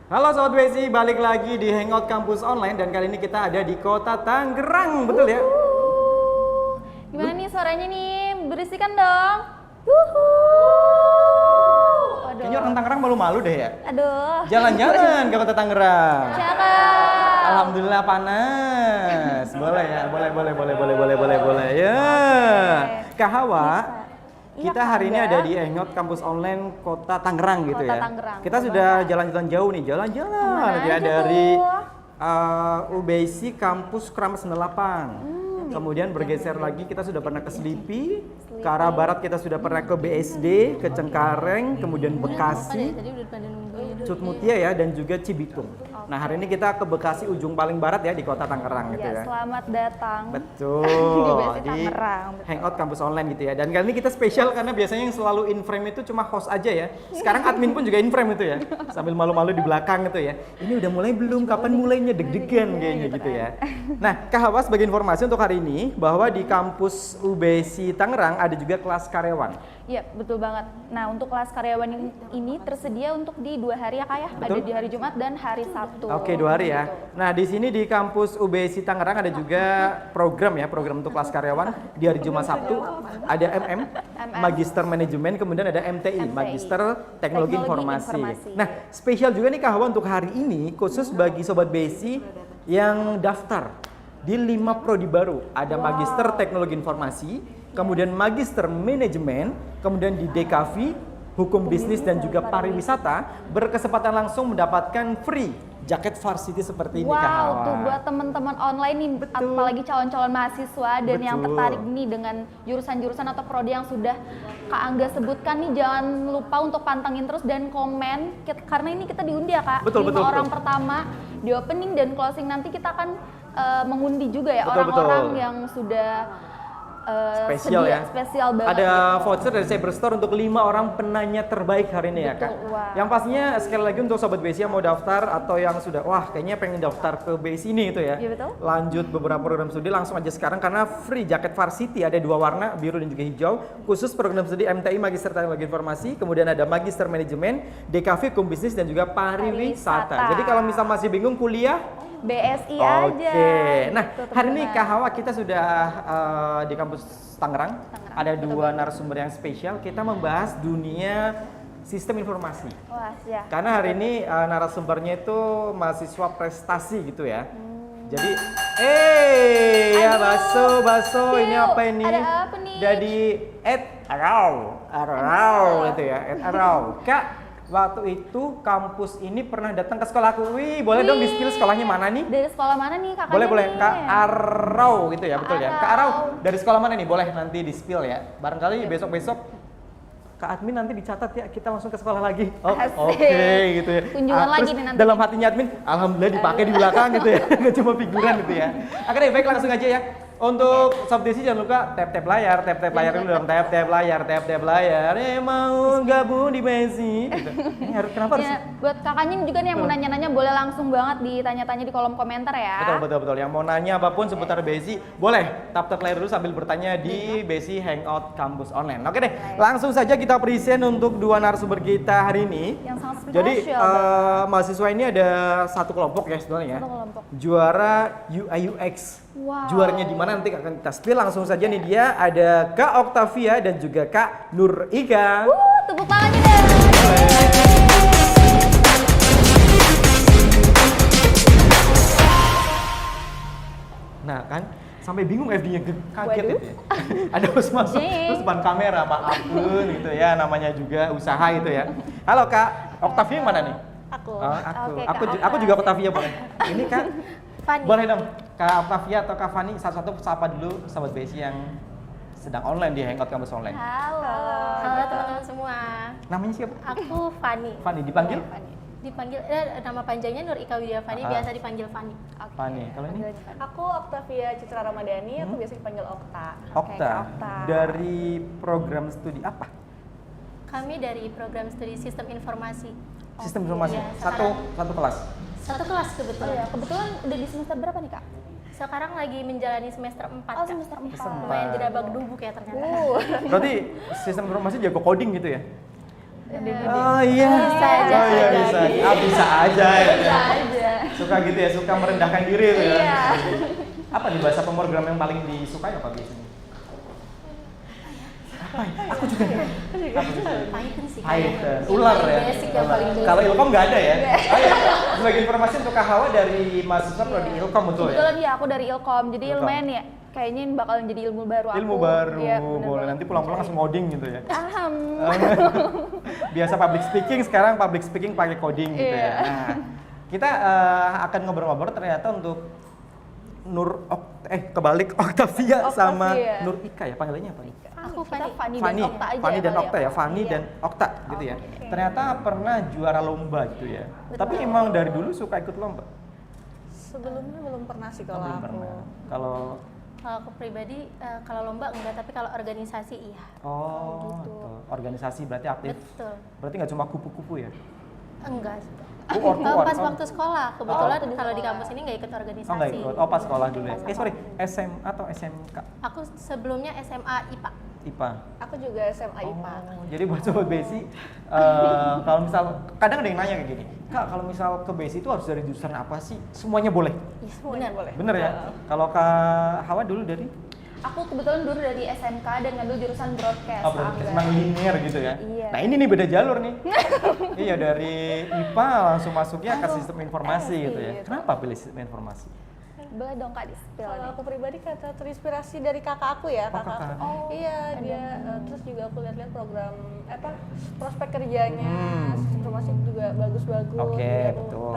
Halo Sobat Besi, balik lagi di Hangout Kampus Online dan kali ini kita ada di kota Tangerang, betul ya? Gimana nih suaranya nih? Berisikan dong. Yuhu. Kayaknya orang Tangerang malu-malu deh ya? Aduh. Jalan-jalan ke kota Tangerang. Cakep. Alhamdulillah panas. Boleh ya, boleh ya. Kak Hawa, Iya, kita Kak hari ini Angga. ada di Hangout Kampus Online Kota Tangerang gitu Kota ya. Tangerang, Kita betul sudah banget. jalan-jalan jauh nih, jalan-jalan Kemana ya aja dari tuh? UBC Kampus Kramas 98. Kemudian bergeser lagi kita sudah pernah ke Selipi, ke arah barat kita sudah pernah ke BSD, ke Cengkareng, kemudian Bekasi, Tadi udah pada nunggu. Cutmutia ya, dan juga Cibitung. Nah hari ini kita ke Bekasi ujung paling barat ya di kota Tangerang gitu Ya, ya. selamat datang. Betul, Di BSD Tangerang, betul. Hangout Kampus Online gitu ya. Dan kali ini kita spesial karena biasanya yang selalu in frame itu cuma host aja ya. Sekarang admin pun juga in frame itu ya. Sambil malu-malu di belakang itu ya. Ini udah mulai belum? Kapan mulainya? Deg-degan kayaknya gitu ya. Nah, Kak Hawa sebagai informasi untuk hari ini bahwa di kampus UBC Tangerang ada juga kelas karyawan. Iya, betul banget. Nah, untuk kelas karyawan ini tersedia untuk di 2 hari ya Kak ya. Ada Betul. di hari Jumat dan hari Sabtu. Oke, 2 hari ya. Nah, di sini di kampus UBC Tangerang ada juga program ya, program untuk kelas karyawan di hari Jumat Sabtu. Ada Magister Manajemen, kemudian ada MTI, Magister Teknologi Informasi. Nah, spesial juga nih Kak Hawa untuk hari ini khusus bagi Sobat BSI yang daftar di 5 prodi baru. Ada Magister Teknologi Informasi, kemudian Magister Manajemen, kemudian di DKV, Hukum Bisnis dan juga Pariwisata, berkesempatan langsung mendapatkan free jaket varsity seperti ini Kak Hawa. Wow, tuh buat teman-teman online nih, Betul. apalagi calon-calon mahasiswa dan yang Betul. tertarik nih dengan jurusan-jurusan atau prodi yang sudah Kak Angga sebutkan nih, jangan lupa untuk pantengin terus dan komen, karena ini kita diundi ya Kak. Betul, 5 betul, orang betul. pertama di opening dan closing nanti kita akan mengundi juga ya Betul, orang-orang betul. yang sudah Spesial ya. spesial banget. Ada gitu. voucher dari Cyberstore untuk 5 orang penanya terbaik hari ini ya Kak. Betul, wah. Yang pastinya sekali lagi untuk Sobat BSI yang mau daftar atau yang sudah wah kayaknya pengen daftar ke BSI ini itu ya. Iya, betul. Lanjut beberapa program studi langsung aja sekarang karena free jaket varsity ada 2 warna, biru dan juga hijau. Khusus program studi MTI Magister Teknologi Informasi, kemudian ada Magister Manajemen, DKV Hukum Bisnis dan juga Pariwisata. Pariwisata. Jadi kalau misal masih bingung kuliah BSI Oke, aja. nah gitu, hari ini teman-teman. Kak Hawa kita sudah di kampus Tangerang. Ada 2 narasumber yang spesial. Kita membahas dunia sistem informasi. Wah, ya. Karena hari ini narasumbernya itu mahasiswa prestasi gitu ya. Jadi, ya baso, ini Yuk, apa ini? ada apa nih? Jadi Arau itu ya, Arau. Kak, waktu itu kampus ini pernah datang ke sekolahku. Wih, boleh dong di spill sekolahnya mana nih? Dari sekolah mana nih kakaknya? Boleh nih? Kak Arau gitu ya, betul ya. Kak Arau Arau. dari sekolah mana nih? Boleh nanti di spill ya. Barangkali besok-besok Kak admin nanti dicatat ya, kita langsung ke sekolah lagi. Oh, Asik. oke gitu ya. Kunjungan Terus lagi nih nanti. dalam hatinya admin, alhamdulillah dipakai di belakang gitu ya. Nggak cuma figuran gitu ya. Oke deh, baik langsung aja ya. Untuk Sob Desi jangan lupa tap layar dulu dong, tap layar. Mau gabung di Besi. Gitu. Ini harus kenapa harus? Ya, buat kakaknya juga nih yang mau nanya-nanya boleh langsung banget ditanya-tanya di kolom komentar ya. Betul. Yang mau nanya apapun seputar Besi, boleh tap layar dulu sambil bertanya di Besi Hangout Kampus Online. Oke deh, langsung saja kita present untuk 2 narasumber kita hari ini. Yang sangat spesial. Jadi mahasiswa ini ada 1 kelompok ya sebenarnya. 1 kelompok. Juara UI UX. Wow. Juaranya di mana nanti akan kita spill. Langsung saja nih dia ada Kak Octavia dan juga Kak Nur Ika. Tepuk tangannya deh. Nah kan sampai bingung FD-nya kaget Waduh. itu ya. Ada bos masuk Jeng. terus depan kamera maafun gitu ya, namanya juga usaha itu ya. Halo Kak, Octavia yang mana nih? Aku. Oh, aku. Oke, aku, Kak aku juga Octavia boleh. Ini Kak, Fani. boleh dong Kak Octavia atau Kak Fani satu-satu sapa dulu sahabat BSI yang sedang online di Hangout Kampus Online. Halo. Halo teman-teman semua. Namanya siapa? Aku Fani. Fani dipanggil? Dipanggil nama panjangnya Nur Ika Widya Fani, biasa dipanggil Fani. Fani. Kalau ini? Aku Octavia Citra Ramadhani, aku biasa dipanggil Okta. Okta. Okta. Dari program studi apa? Kami dari program studi Sistem Informasi. Sistem informasi. Iya, Satu kelas. Satu kelas Oh kebetulan. ya, kebetulan udah di semester berapa nih Kak? Sekarang lagi menjalani semester 4. Oh, semester 4. Lumayan dirabak dubuk ya ternyata. Berarti sistem informasi jago coding gitu ya? Oh iya. Bisa aja. Oh iya bisa. Bisa aja ya. Bisa aja. Suka gitu ya, suka merendahkan diri itu ya. Iya. Apa nih bahasa pemrogram yang paling disukai apa biasanya? Apa ya? Aku juga nggak. Python sih. Python, ular ya. Basic yang paling basic. Kalau Ilkom nggak ada ya? Oh iya, sebagai informasi untuk Kak Hawa dari mahasiswa prodi Ilkom betul ya? Kebetulan ya aku dari Ilkom, jadi Ilkom. lumayan ya. Kayaknya ini bakalan jadi ilmu baru aku. Ilmu baru, Iya, bener boleh. banget. Nanti pulang-pulang langsung ngoding gitu ya? Alhamdulillah. Biasa public speaking, sekarang public speaking pakai coding gitu Iya. ya. Nah, kita akan ngobrol-ngobrol ternyata untuk kebalik Octavia sama Octavia. Nur Ika ya, panggilannya apa nih? Aku Kita Fanny. Fanny dan Okta aja Fanny dan kali Okta ya, Kak? Fanny Iya. dan Okta gitu ya. Ternyata pernah juara lomba gitu ya. Tapi emang dari dulu suka ikut lomba? Sebelumnya belum pernah sih kalau Belum aku. pernah. Kalau Kalau aku pribadi, kalau lomba enggak, tapi kalau organisasi iya. gitu. Organisasi berarti aktif. Betul. Berarti nggak cuma kupu-kupu ya? Enggak. Tuor. Pas waktu sekolah, kebetulan kalau di kampus ini nggak ikut organisasi. Oh nggak ikut. Oh pas sekolah dulu ya. Sorry, SMA atau SMK? Aku sebelumnya SMA IPA. IPA. Aku juga SMA IPA. Oh, jadi buat sobat Besi, kalau misal kadang ada yang nanya kayak gini, Kak kalau misal ke Besi itu harus dari jurusan apa sih? Semuanya boleh. Iya, Semuanya boleh. Bener ya? Kalau Kak Hawa dulu dari? Aku kebetulan dulu dari SMK dan ngambil jurusan broadcast. Broadcast, Angga. emang linear gitu ya? Iya. Nah ini nih beda jalur nih. Iya dari IPA langsung masuknya ke sistem informasi gitu ya. gitu. Kenapa pilih sistem informasi? Boleh dong Kak di-spill Kalau nih. aku pribadi kata terinspirasi dari kakak aku ya, Oh, kakak. kakak. Aku. Iya, dia terus juga aku lihat-lihat program prospek kerjanya, informasi juga bagus-bagus. Oke, jadi aku betul.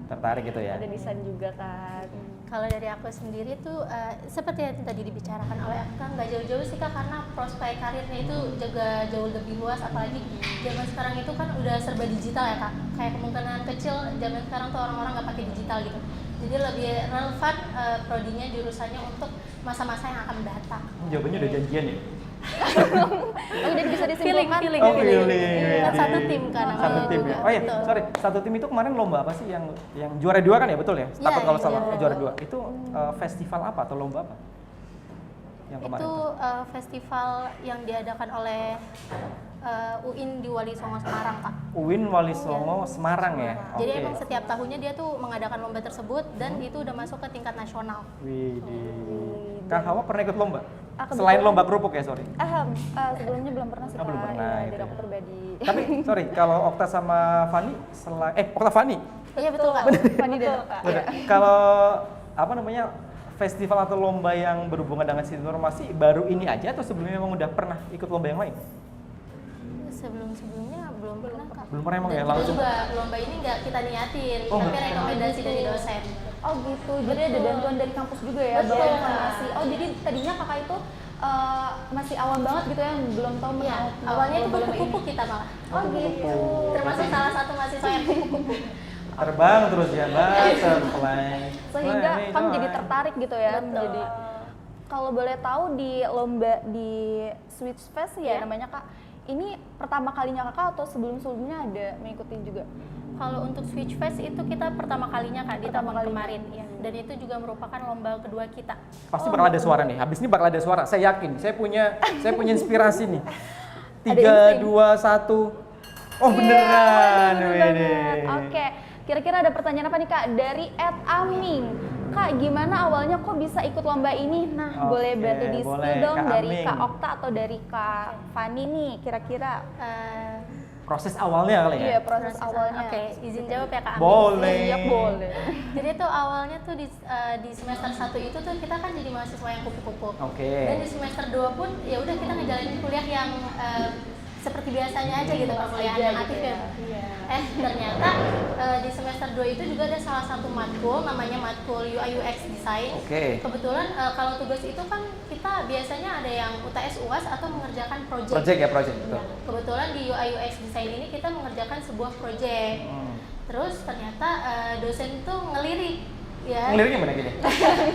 Tertarik gitu ya. Ada desain juga kan. Kalau dari aku sendiri tuh seperti yang tadi dibicarakan oleh Akang, nggak jauh-jauh sih Kak, karena prospek karirnya itu juga jauh lebih luas, apalagi zaman sekarang itu kan udah serba digital ya Kak. Kayak kemungkinan kecil zaman sekarang tuh orang-orang nggak pakai digital gitu. Jadi lebih relevan prodinya jurusannya untuk masa-masa yang akan datang. Jawabannya udah janjian ya? Oh, jadi bisa disimpulkan. Feeling. Oh, Feeling. feeling. Kan satu tim kan Satu namanya tim juga. ya? Oh iya, Betul. sorry. Satu tim itu kemarin lomba apa sih yang juara 2 kan ya? Betul ya? Iya, Takut kalau yang salah juara juara 2. Itu festival apa atau lomba apa? Yang kemarin Itu festival yang diadakan oleh UIN di Wali Songo Semarang Kak. UIN Wali Songo Semarang ya? Jadi Oke. emang setiap tahunnya dia tuh mengadakan lomba tersebut dan itu udah masuk ke tingkat nasional. Widih. Kak Hawa pernah ikut lomba? Aku Selain kebetulan- lomba kerupuk ya, sorry. Sebelumnya belum pernah sih Oh, belum Kak. pernah, Iya, gitu dari ya. aku pribadi. Tapi sorry, kalau Okta sama Fanny Okta Fanny. Iya betul Kak. Fanny dan Betul, Kak. Bener. Kalau apa namanya festival atau lomba yang berhubungan dengan sistem informasi baru ini aja atau sebelumnya memang udah pernah ikut lomba yang lain? Sebelum-sebelumnya belum pernah Kak. Belum pernah emang Dan ya, kita langsung? juga lomba ini nggak kita niatin, Oh, tapi nggak. rekomendasi dari dosen. Oh gitu, jadi ada bantuan dari kampus juga ya, Betul. bawa informasi. Oh jadi tadinya kakak itu masih awam banget gitu ya, belum tahu Iya, mengenal awalnya itu lomba-lomba ini. kupu-kupu kita malah. Oh gitu. Termasuk salah satu mahasiswa yang kupu-kupu. Terbang terus ya, butterfly. Sehingga Fly me kan jadi high. tertarik gitu ya. Betul. Jadi kalau boleh tahu di lomba di Switch Fest ya Iya. namanya Kak, ini pertama kalinya kakak atau sebelum-sebelumnya ada mengikuti juga? Kalau untuk Switch Fest itu kita pertama kalinya Kak di Pertama tahun kalinya. kemarin ya. Dan itu juga merupakan lomba kedua kita. Pasti bakal ada suara nih. Habis ini bakal ada suara. Saya yakin. Saya punya inspirasi nih. Ada 3, insting. 2, 1. Oh beneran. Bener Widih. banget. Oke, kira-kira ada pertanyaan apa nih Kak dari @aming? Kak, gimana awalnya kok bisa ikut lomba ini? Nah, Oke, boleh bantu di boleh, spill dong Kak dari Aming. Kak Okta atau dari Kak Fanny nih, kira-kira. Proses awalnya kali ya? Iya, proses awalnya. Oke, izin jawab ya Kak Amin. Boleh. Iya, boleh. Jadi tuh awalnya tuh di semester 1 itu tuh kita kan jadi mahasiswa yang kupu-kupu. Oke. Dan di semester 2 pun ya udah kita ngejalanin kuliah yang seperti biasanya aja gitu perkuliahan yang aktif ya. Ternyata di semester 2 itu juga ada salah satu matkul namanya matkul UI UX Design. Oke. Kebetulan kalau tugas itu kan kita biasanya ada yang UTS UAS atau mengerjakan project. Project ya, project. Betul. Ya, kebetulan di UI UX Design ini kita mengerjakan sebuah project. Terus ternyata dosen itu ngelirik ya. Ngeliriknya gimana gini?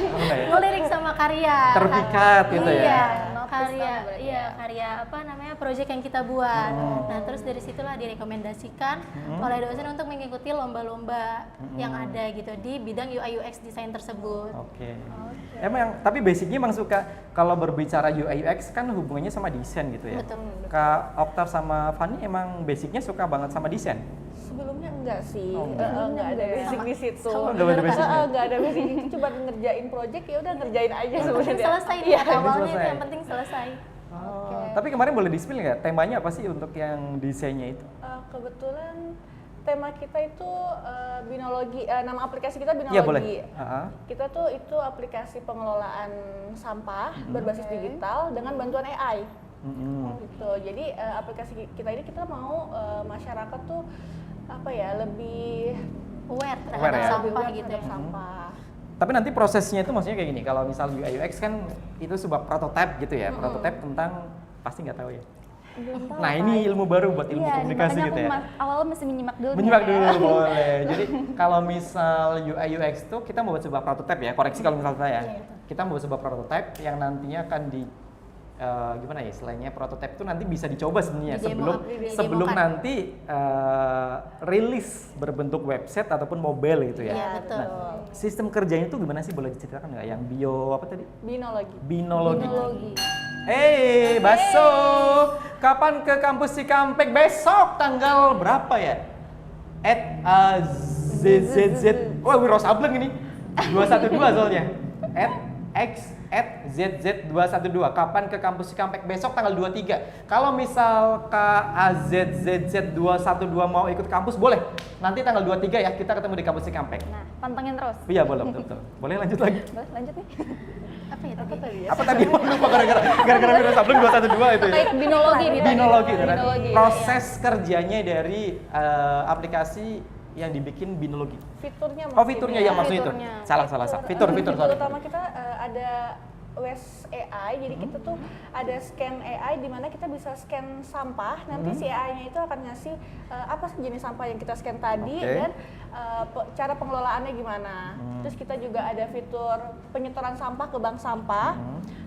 Apa ya? Ngelirik sama karya. Terpikat gitu ya? Iya. karya apa namanya project yang kita buat. Nah terus dari situlah direkomendasikan oleh dosen untuk mengikuti lomba-lomba yang ada gitu di bidang UI UX design tersebut. Oke. Emang tapi basicnya emang suka kalau berbicara UI UX kan hubungannya sama desain gitu ya. Betul. Kak Oktar sama Fanny emang basicnya suka banget sama desain. Sebelumnya enggak sih, Oh, enggak ada basic di situ. Nggak ada basicnya? Enggak ada basic, cuma ngerjain project ya udah ngerjain aja Yang penting sebenarnya. selesai nih Iya. awalnya itu selesai. yang penting selesai. Oh, tapi kemarin boleh di-spill nggak? Temanya apa sih untuk yang desainnya itu? Kebetulan tema kita itu binologi, nama aplikasi kita binologi. Iya boleh. Kita tuh itu aplikasi pengelolaan sampah berbasis digital dengan bantuan AI. Gitu. Jadi aplikasi kita ini kita mau masyarakat tuh apa ya lebih Aware Aware terhadap ya? sampah aware gitu terhadap ya. sampah. Tapi nanti prosesnya itu maksudnya kayak gini. Kalau misal UI UX kan itu sebuah prototipe gitu ya. Prototipe tentang pasti nggak tahu ya. Nah ini ilmu baru buat ilmu Iya, komunikasi makanya gitu aku ya. awalnya mesti menyimak dulu. Menyimak nih, ya. dulu boleh. Jadi kalau misal UI UX itu kita membuat sebuah prototipe ya. Koreksi kalau misal saya. Kita membuat sebuah prototipe yang nantinya akan di gimana ya istilahnya prototipe itu nanti bisa dicoba sebenarnya sebelum didemokan. nanti rilis berbentuk website ataupun mobile gitu ya. Iya betul. Nah, sistem kerjanya itu gimana sih boleh diceritakan nggak? Yang bio apa tadi? Binologi. Binologi. Baso, kapan ke kampus Cikampek? Besok tanggal berapa ya? @ZZZ. Wah, Wiro Sableng ini. 212 soalnya. @ZZ212. Kapan ke kampus Cikampek? Besok tanggal 23. Kalau misal KAZZZ212 mau ikut kampus boleh. Nanti tanggal 23 ya kita ketemu di kampus Cikampek. Nah, pantengin terus. Iya, boleh betul. Boleh lanjut lagi. Boleh lanjut nih. Apa ya tadi? Apa tadi? Lupa gara-gara Wiro Sableng 212 itu ya. Baik, binologi nih. Binologi, Binologi. proses kerjanya dari aplikasi yang dibikin Binologi. Fiturnya Oh fiturnya ya maksud itu. Fiturnya. Salah. Fitur Fitur sorry. utama kita ada WES AI, jadi kita tuh ada scan AI di mana kita bisa scan sampah, nanti si AI-nya itu akan ngasih apa sih jenis sampah yang kita scan tadi Oke. dan cara pengelolaannya gimana. Terus kita juga ada fitur penyetoran sampah ke bank sampah.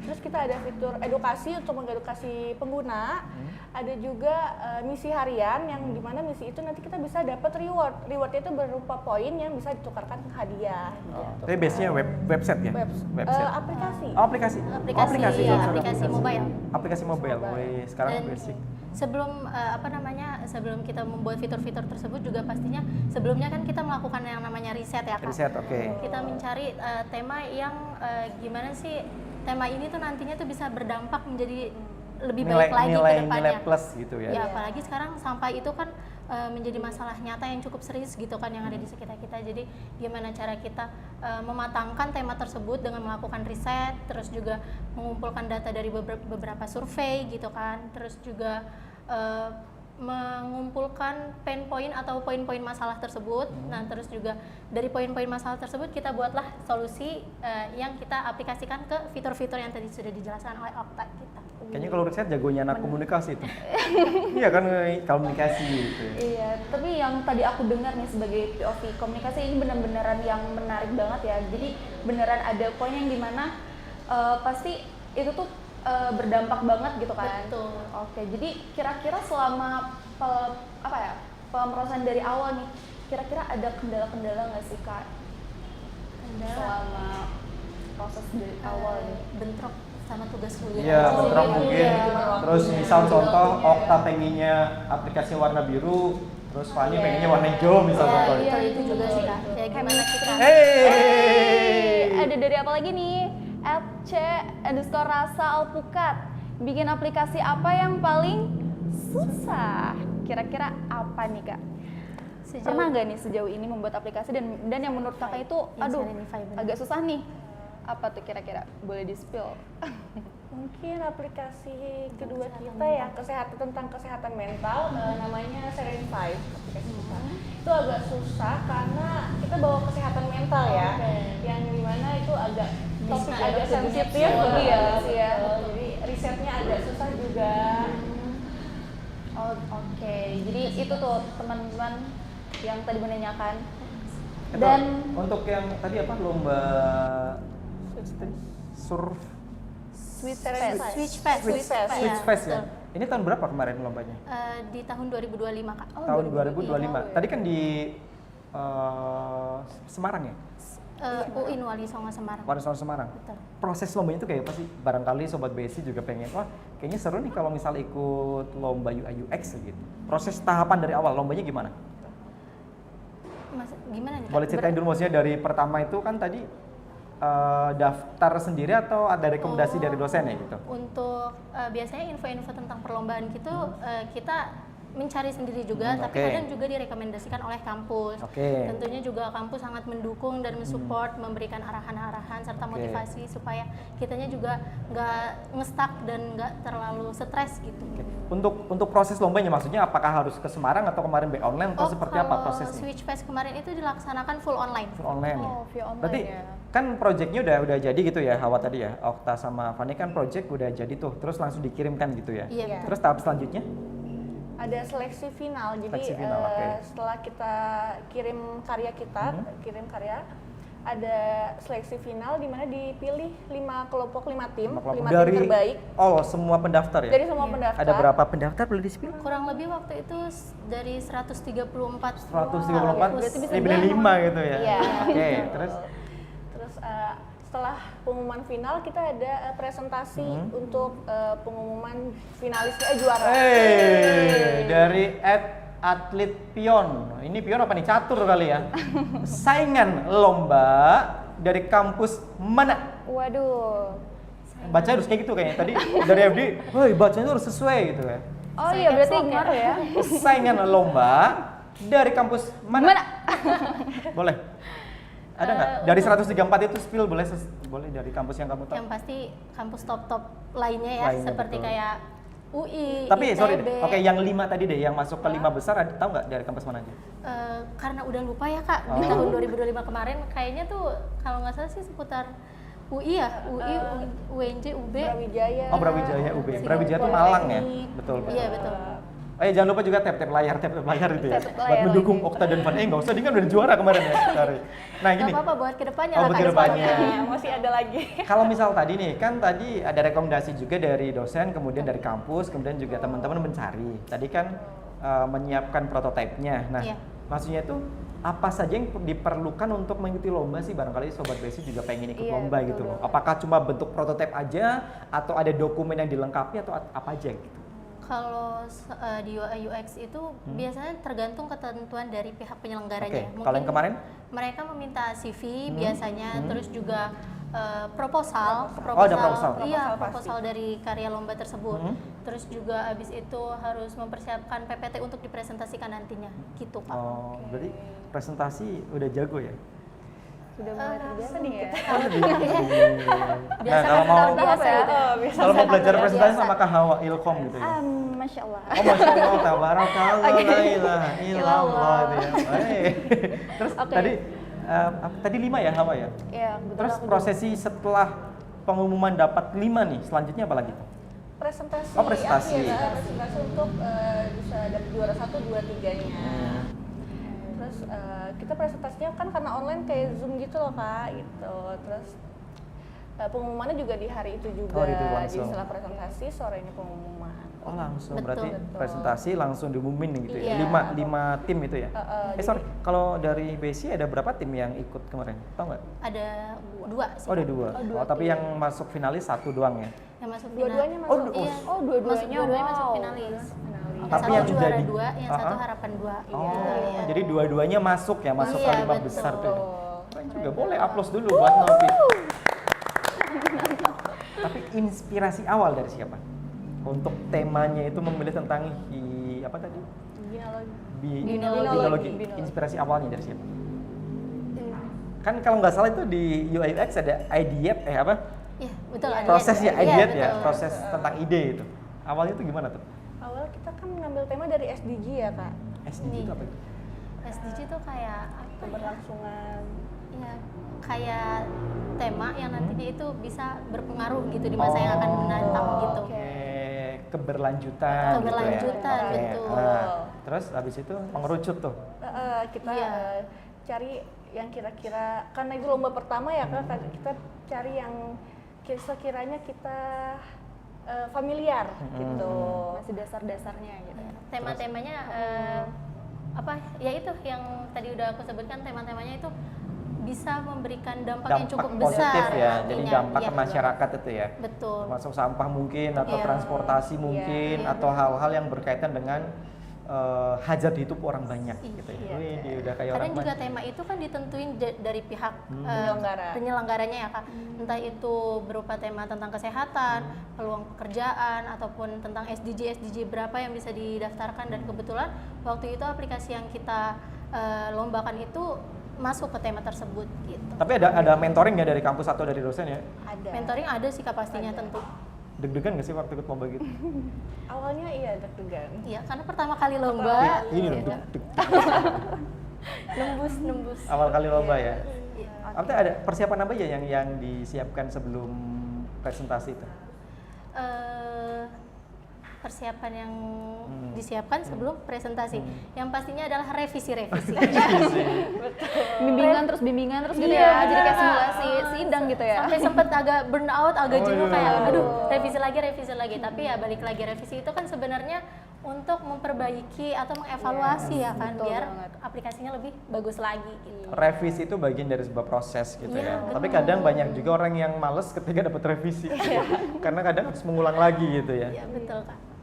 Terus kita ada fitur edukasi untuk mengedukasi pengguna. Ada juga misi harian yang dimana misi itu nanti kita bisa dapat reward. Rewardnya itu berupa poin yang bisa ditukarkan ke hadiah. Gitu. Tapi base-nya website ya? Website. Aplikasi. Oh, aplikasi. Aplikasi, sorry, aplikasi mobile. Aplikasi mobile. Wih, sekarang Dan basic. sebelum sebelum kita membuat fitur-fitur tersebut juga pastinya sebelumnya kan kita melakukan yang namanya riset ya Kak. Riset, oke. Kita mencari tema yang gimana sih tema ini tuh nantinya tuh bisa berdampak menjadi lebih baik lagi ke depannya. Nilai plus gitu ya. Ya apalagi sekarang sampah itu kan menjadi masalah nyata yang cukup serius gitu kan yang ada di sekitar kita. Jadi gimana cara kita mematangkan tema tersebut dengan melakukan riset, terus juga mengumpulkan data dari beberapa survei gitu kan, terus juga mengumpulkan pain point atau poin-poin masalah tersebut. Nah, terus juga dari poin-poin masalah tersebut kita buatlah solusi yang kita aplikasikan ke fitur-fitur yang tadi sudah dijelaskan oleh Okta kita. Kayaknya kalau riset jagonya anak komunikasi itu. Iya kan komunikasi gitu. Iya, tapi yang tadi aku dengar nih sebagai POV komunikasi ini benar-benaran yang menarik banget ya. Jadi beneran ada poin yang dimana pasti itu tuh berdampak banget gitu kan. Betul. Oke, jadi kira-kira selama pemrosesan dari awal nih, kira-kira ada kendala-kendala nggak sih Kak? Selama proses dari awal nih. Bentrok sama tugas kuliah. Iya, bentrok mungkin. Iya. Terus misal contoh Okta pengennya aplikasi warna biru, terus Fanny pengennya warna hijau misal Ya, contoh. itu juga sih Kak. Ya gimana kita Ada dari apa lagi nih? @c_rasa alpukat. Bikin aplikasi apa yang paling susah? Kira-kira apa nih Kak? Pernah nggak nih sejauh ini membuat aplikasi dan yang menurut Kakak itu, Yang aduh Serenify, bener. agak susah nih? Apa tuh kira-kira? Boleh di-spill? Mungkin aplikasi kedua kita ya tentang kesehatan mental namanya Serenify aplikasi kita. Itu agak susah karena kita bawa kesehatan mental ya, yang dimana itu agak topik agak sensitif ya. Jadi risetnya agak susah juga. Oh, oke. Jadi itu tuh teman-teman yang tadi menanyakan. Dan untuk yang tadi apa lomba surf Switch Switch Fest. Switch Fest. Iya, Switch Fest ya. betul. Ini tahun berapa kemarin lombanya? Di tahun 2025 Kak. Tahun 2025. Tadi kan di Semarang ya? UI Wali Songo Semarang. Wali Songo Semarang. Betul. Proses lombanya itu kayak apa sih? Barangkali Sobat BSI juga pengen, wah kayaknya seru nih kalau misal ikut lomba UI UX gitu. Proses tahapan dari awal lombanya gimana? Gimana nih Kak? Boleh ceritain dulu maksudnya dari pertama itu kan tadi daftar sendiri atau ada rekomendasi dari dosen ya gitu? Untuk biasanya info-info tentang perlombaan gitu kita mencari sendiri juga, tapi oke. kadang juga direkomendasikan oleh kampus. Oke. Tentunya juga kampus sangat mendukung dan mensupport, memberikan arahan-arahan serta Oke. motivasi supaya kitanya juga nggak ngestak dan nggak terlalu stres gitu. Oke. Untuk proses lombanya maksudnya apakah harus ke Semarang atau kemarin online atau seperti apa kalau prosesnya? Switch Fest kemarin itu dilaksanakan full online. Full online ya? Oh, via online Berarti ya. kan projectnya udah jadi gitu ya, Hawa tadi ya, Okta sama Fani kan project udah jadi tuh, terus langsung dikirimkan gitu ya? Iya, betul. Terus tahap selanjutnya? Ada seleksi final. Jadi Seleksi final, oke. setelah kita kirim karya ada seleksi final di mana dipilih 5 kelompok 5 tim, 5 tim Dari terbaik semua pendaftar ya? dari semua pendaftar. Ada berapa pendaftar boleh di-spill? Kurang lebih waktu itu dari 134. 134, berarti bisa pilih dibilang 5 gitu ya? Iya. Oke, terus? Terus setelah pengumuman final kita ada presentasi untuk pengumuman finalis juara. Dari atlet pion. Ini pion apa nih? Catur kali ya. Saingan lomba dari kampus mana? Waduh. Bacanya harus kayak gitu kayaknya. Tadi dari FD, woi bacanya harus sesuai gitu ya. Oh iya berarti ngaruh ya. Saingan lomba dari kampus mana? Boleh. Ada nggak? Dari 134 itu spill boleh boleh dari kampus yang kamu tahu. Yang pasti kampus top-top lainnya ya, Lainnya, seperti betul. kayak UI, Tapi ITB. sorry deh. Oke, yang 5 tadi deh yang masuk ke 5 besar tahu nggak dari kampus mana aja? Karena udah lupa ya Kak, di Oh. tahun 2025 kemarin kayaknya tuh kalau nggak salah sih seputar UI ya, UI, UNJ, UB. Brawijaya. Oh, Brawijaya UB. Sini Brawijaya itu Politeknik. Malang ya? Betul. Iya betul. Jangan lupa juga tap layar itu ya. Tap Buat layar mendukung lagi. Okta dan Van. Nggak usah, dia kan udah juara kemarin ya. Sorry. Nah Gak gini, apa-apa buat kedepannya Oh, lah buat Kak, kedepannya. semuanya. Masih ada lagi. kalau misal tadi nih, kan tadi ada rekomendasi juga dari dosen, kemudian dari kampus, kemudian juga teman-teman mencari. Tadi kan menyiapkan prototipenya. Nah, Iya. maksudnya itu apa saja yang diperlukan untuk mengikuti lomba sih? Barangkali Sobat Besi juga pengen ikut Iya, lomba betul gitu loh. banget. Apakah cuma bentuk prototipe aja, atau ada dokumen yang dilengkapi, atau apa aja gitu? Kalau di UI UX itu biasanya tergantung ketentuan dari pihak penyelenggaranya. Oke, kalau yang kemarin? Mereka meminta CV biasanya, terus juga proposal. Oh, ada proposal. Iya, Proposal proposal dari karya lomba tersebut. Terus juga abis itu harus mempersiapkan PPT untuk dipresentasikan nantinya, gitu Kak. Oh, berarti presentasi udah jago ya? Sudah mulai terbiasa nih ya. Nah, kalau mau biasa gitu. kalau mau belajar presentasi sama Kak Hawa Ilkom gitu ya? Masya Allah. Oh, Masya Allah, tabarakallah, la ilaha illallah itu ya. Terus tadi 5 ya Hawa ya? Iya, Terus prosesi setelah pengumuman dapat 5 nih, selanjutnya apa lagi? presentasi. Oh, presentasi. akhir, presentasi untuk bisa dapat juara 1, 2, 3-nya. Terus kita presentasinya kan karena online kayak Zoom gitu loh Kak, gitu. Terus pengumumannya juga di hari itu juga. Oh, itu Jadi langsung. setelah presentasi sorenya pengumuman. Oh langsung, Betul, berarti betul. presentasi langsung diumumin gitu ya? Iya. 5 tim itu ya? Sorry, kalau dari BSI ada berapa tim yang ikut kemarin? Tahu nggak? Ada 2 sih. Oh ada Kak. 2. Oh, tapi yang masuk finalis 1 doang ya? Yang masuk Dua-duanya final. masuk. Iya. Oh, dua-duanya. Dua-duanya masuk Wow. finalis. Finalis. Tapi Satu yang juara jadi- 2, yang satu Ah, ah. harapan 2. Oh, jadi dua-duanya masuk ya, masuk Iya, ke 5 betul. besar tuh. ya? Keren juga, boleh aplaus dulu buat Novi. Tapi inspirasi awal dari siapa? Untuk temanya itu memilih tentang apa tadi? Binologi. Inspirasi awalnya dari siapa? Kan kalau nggak salah itu di UI UX ada ideat apa? Iya, betul. ada. Proses ya, Iya, ideat ya, betul. proses tentang ide itu. Awalnya itu gimana tuh? Awal kita kan ngambil tema dari SDG ya Kak. SDG itu apa itu? SDG itu kayak apa ya? Keberlangsungan. Ya, kayak tema yang nantinya itu bisa berpengaruh gitu di masa yang akan mendatang gitu. Oke. Keberlanjutan. Keberlanjutan, gitu ya. betul. Oke. Nah, terus habis itu mengerucut tuh. Kita Iya. cari yang kira-kira karena itu lomba pertama ya Kak, kita cari yang sekiranya kita familiar gitu. Masih dasar-dasarnya gitu ya. Tema-temanya apa ya itu yang tadi udah aku sebutkan, tema-temanya itu bisa memberikan dampak yang cukup positif besar ya, jadi nantinya. dampak Iya, ke masyarakat itu ya. betul. Masuk sampah mungkin atau Iya. transportasi mungkin Iya. atau hal-hal yang berkaitan dengan hajat hidup orang banyak Iya. gitu ya. Iya. Wih, dia udah kayak Kadang orang juga maju. tema itu kan ditentuin dari pihak Penyelenggara. penyelenggaranya ya Kak. Entah itu berupa tema tentang kesehatan, peluang pekerjaan, ataupun tentang SDG berapa yang bisa didaftarkan, dan kebetulan waktu itu aplikasi yang kita lombakan itu masuk ke tema tersebut gitu. Tapi ada mentoring ya dari kampus atau dari dosen ya? Ada. Mentoring ada sih Kak pastinya tentu. Deg-degan gak sih waktu ikut lomba gitu? Awalnya iya deg-degan. Iya, karena pertama kali lomba. Ini loh, iya, deg-deg. nembus. Awal kali lomba ya. Iya. Artinya ada persiapan apa aja yang disiapkan sebelum presentasi itu? Persiapan yang disiapkan sebelum presentasi, yang pastinya adalah revisi-revisi. Bimbingan terus gitu Iya, ya. Jadi kayak bener. simulasi sidang gitu ya. Sampai sempet agak burn out, agak Oh, jenuh iya. kayak aduh revisi lagi. Tapi ya balik lagi, revisi itu kan sebenarnya untuk memperbaiki atau mengevaluasi ya kan, betul biar banget. aplikasinya lebih bagus lagi gitu. Revisi itu bagian dari sebuah proses gitu Iya, ya. Tapi betul. kadang banyak juga orang yang males ketika dapat revisi. Karena kadang harus mengulang lagi gitu ya. Iya betul Kak.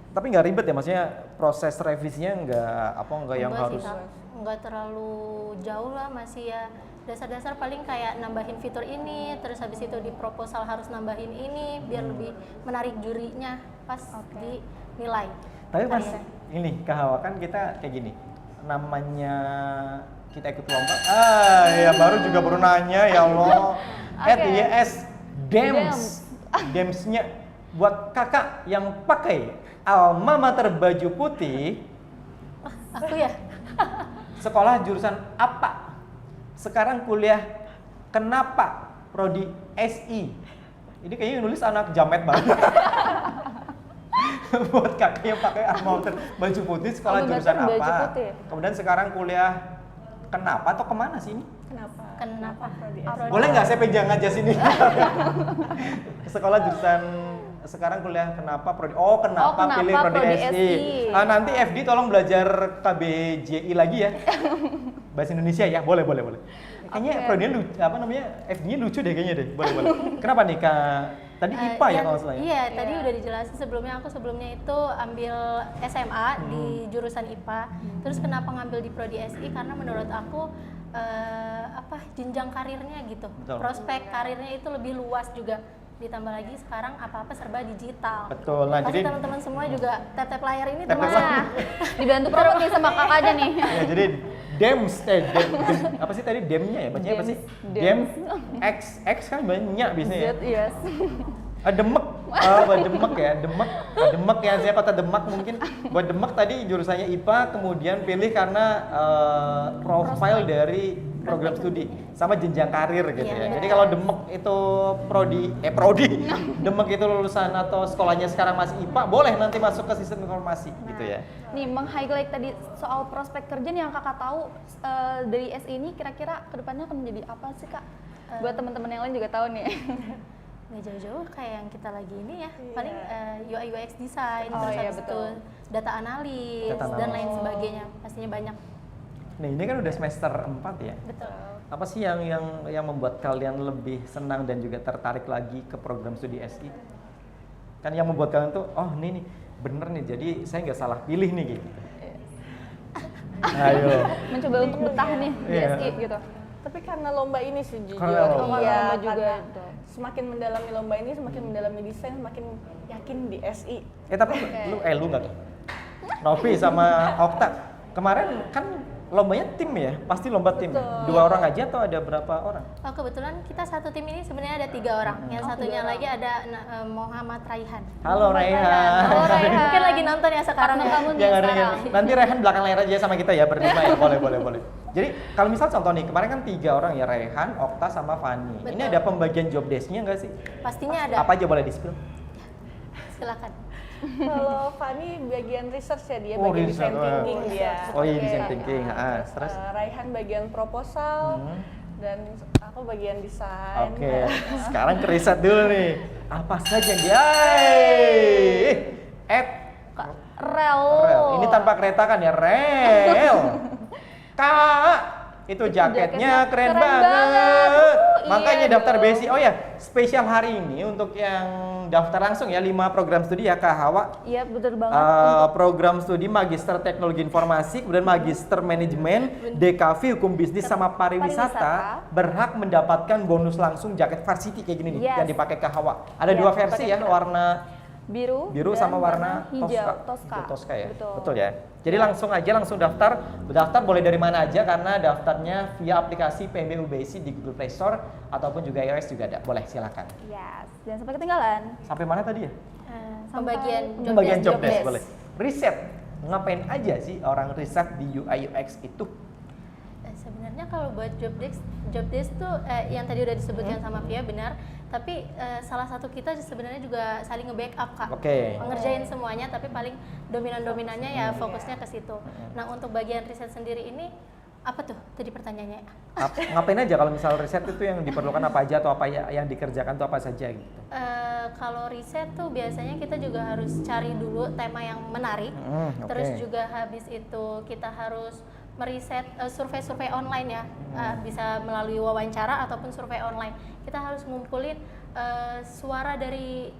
Tapi nggak ribet ya, maksudnya proses revisinya nggak yang Enggak harus. sih, Kak. Enggak terlalu jauh lah, masih ya dasar-dasar, paling kayak nambahin fitur ini, terus habis itu di proposal harus nambahin ini biar lebih menarik jurinya pas dinilai. Tapi mas, Karya. ini kehawakan kita kayak gini, namanya kita ikut lomba, ya baru nanya ya Allah, YS Dems, Demsnya buat kakak yang pakai alma mater baju putih, Aku ya, sekolah jurusan apa? Sekarang kuliah kenapa? Prodi SI. Ini kayaknya nulis anak jamet banget. Buat kakak yang pakai alma mater baju putih, sekolah Alma jurusan mater baju apa? putih. Kemudian sekarang kuliah kenapa atau kemana sih ini? kenapa? Boleh nggak saya pegang aja sini? Sekolah jurusan sekarang kuliah kenapa prodi? Oh kenapa, kenapa pilih prodi prodi SI? SI? Nanti FD tolong belajar KBJI lagi ya. Bahasa Indonesia ya, boleh. Kayaknya prodinya FD-nya lucu deh kayaknya deh. Boleh. Kenapa nih Kak? Tadi IPA ya kalau nggak salah ya? Iya, tadi udah dijelasin sebelumnya. Aku sebelumnya itu ambil SMA di jurusan IPA. Terus kenapa ngambil di prodi SI? Karena menurut aku jenjang karirnya gitu, Betul. prospek karirnya itu lebih luas juga. Ditambah lagi sekarang apa-apa serba digital. Betul. Nah, Pasti jadi teman-teman semua juga tetep layar ini Tetep teman. layar. Dibantu promote nih sama kakaknya nih. ya, jadi Dems, apa sih tadi Demnya ya? Bacanya apa sih? Dems. X kan banyak biasanya ya. Yes. Demek, Demek ya, Demek ya, saya kota Demak mungkin. Buat Demek tadi jurusannya IPA, kemudian pilih karena profil dari program studi sama jenjang karir gitu Iya, ya. Jadi kalau Demek itu prodi, Demek itu lulusan atau sekolahnya sekarang masih IPA, boleh nanti masuk ke sistem informasi gitu ya. Nih, meng-highlight tadi soal prospek kerja nih yang kakak tahu dari SI ini kira-kira kedepannya akan menjadi apa sih kak? Buat teman-teman yang lain juga tahu nih. Nggak jauh-jauh kayak yang kita lagi ini ya, paling UI UX design, Oh, terus iya, habis itu betul. data analis Data dan analis. lain sebagainya, pastinya banyak. Nah ini kan udah semester 4 ya. Betul. Apa sih yang membuat kalian lebih senang dan juga tertarik lagi ke program studi SI? Kan yang membuat kalian tuh, oh ini nih bener nih, jadi saya nggak salah pilih nih gitu. Ayo. Mencoba untuk betah nih di Iya. SI gitu. Tapi karena lomba ini sih jujur, Karena lomba. iya, Lomba juga karena itu. semakin mendalami lomba ini, semakin mendalami desain, semakin yakin di SI. Tapi lu nggak tuh? Novi sama Okta kemarin kan lombanya tim ya, pasti lomba tim. Betul. 2 orang aja atau ada berapa orang? Oh kebetulan kita satu tim ini sebenarnya ada 3 orang. Yang satunya lagi ada Muhammad Raihan. Halo Raihan. Halo Raihan. Mungkin lagi nonton ya sekarang ya. Kamu nih Jangan sekarang. Nanti Raihan belakang layar aja sama kita ya berlima ya. Boleh. Jadi kalau misal contoh nih, kemarin kan 3 orang ya, Raihan, Okta sama Fani. Ini Betul. ada pembagian job desk-nya nggak sih? Pastinya ada. Apa aja boleh di-spill? Silakan. Kalau Fani bagian research ya, dia Oh, bagian research, design thinking dia. Oh iya, Oke. design thinking. Terus Raihan bagian proposal, dan aku bagian desain. Oke, sekarang ke riset dulu nih. Apa saja dia? Rel. Ini tanpa kereta kan ya? Rel. Kak, itu jaketnya keren banget. Makanya Iya daftar dong. basic. Oh ya, spesial hari ini untuk yang daftar langsung ya 5 program studi ya Kak Hawa. Iya betul banget. Program studi Magister Teknologi Informasi, kemudian Magister Manajemen, DKV Hukum Bisnis sama Pariwisata berhak mendapatkan bonus langsung jaket varsity kayak gini nih Yes. yang dipakai Kak Hawa. Ada Iya, dua versi pakai ya, warna biru biru dan sama warna hijau Tosca. Tosca ya. Betul. Betul ya. Jadi langsung daftar. Daftar boleh dari mana aja karena daftarnya via aplikasi PMB UBSI di Google Play Store ataupun juga iOS juga ada. Boleh silakan. Yes, jangan sampai ketinggalan. Sampai mana tadi ya? Pembagian Pembagian job desk desk. boleh. Riset. Ngapain aja sih orang riset di UI UX itu? Sebenarnya kalau buat job desk tuh yang tadi udah disebutkan sama Via benar, tapi salah satu kita sebenarnya juga saling nge-backup Kak. Oke. Ngerjain semuanya tapi paling dominan-dominannya ya fokusnya ke situ. Nah, untuk bagian riset sendiri ini apa tuh tadi pertanyaannya? Ngapain aja kalau misal riset itu yang diperlukan apa aja atau apa yang dikerjakan itu apa saja gitu? Kalau riset tuh biasanya kita juga harus cari dulu tema yang menarik. Oke. Terus juga habis itu kita harus meriset survei-survei online ya, bisa melalui wawancara ataupun survei online. Kita harus ngumpulin suara dari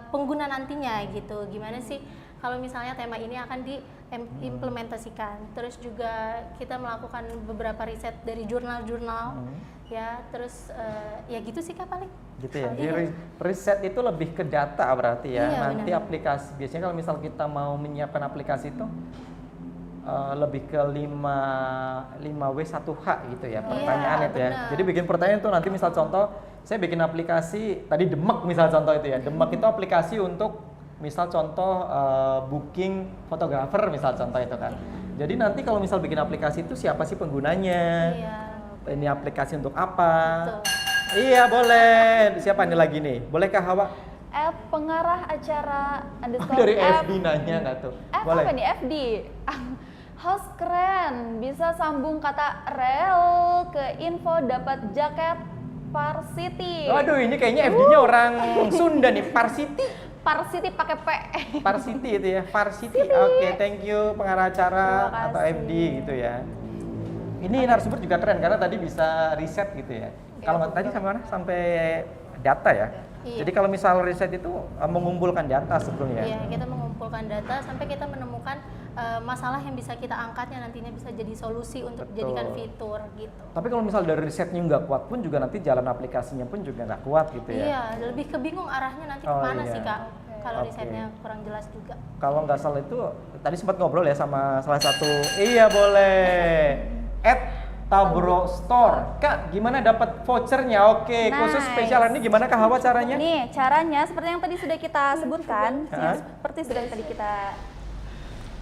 pengguna nantinya gitu. Gimana sih kalau misalnya tema ini akan diimplementasikan. Terus juga kita melakukan beberapa riset dari jurnal-jurnal ya. Terus ya gitu sih Kak paling. Gitu ya. Iya. Jadi riset itu lebih ke data berarti ya. Iya, Nanti benar. aplikasi biasanya kalau misal kita mau menyiapkan aplikasi itu lebih ke 5W 1H gitu ya pertanyaan itu ya. benar. Jadi bikin pertanyaan itu nanti misal contoh saya bikin aplikasi tadi Demek misal contoh itu ya. Demek itu aplikasi untuk misal contoh booking fotografer misal contoh itu kan. Jadi nanti kalau misal bikin aplikasi itu siapa sih penggunanya? Iya. Ini aplikasi untuk apa? Betul. Iya boleh. Siapa ini lagi nih? Bolehkah Hawa? Pengarah acara underscore Dari FD nanya nggak tuh? apa nih FD? Host keren, bisa sambung kata rel ke info dapat jaket Varsity. Waduh ini kayaknya FD-nya orang Sunda nih, Varsity. Varsity pakai P. Varsity itu ya, Varsity. Oke, thank you pengarah acara Terima atau kasih. FD gitu ya. Ini narasumber juga keren karena tadi bisa riset gitu ya. Kalau tadi sampai mana? Sampai data ya. Iya. Jadi kalau misal riset itu mengumpulkan data sebelumnya. Iya, kita mengumpulkan data sampai kita menemukan masalah yang bisa kita angkat yang nantinya bisa jadi solusi untuk Betul. dijadikan fitur gitu. Tapi kalau misal dari risetnya nggak kuat pun juga nanti jalan aplikasinya pun juga nggak kuat gitu ya. Iya, lebih kebingung arahnya nanti Oh, kemana iya. sih Kak? Kalau Oke. risetnya kurang jelas juga. Kalau nggak salah itu tadi sempat ngobrol ya sama salah satu. Iya boleh. Tabro Store. Kak, gimana dapat vouchernya? Oke, khusus Nice. spesial hari ini gimana Kak Hawa caranya? Nih caranya seperti yang tadi sudah kita sebutkan, Hah? seperti sudah tadi kita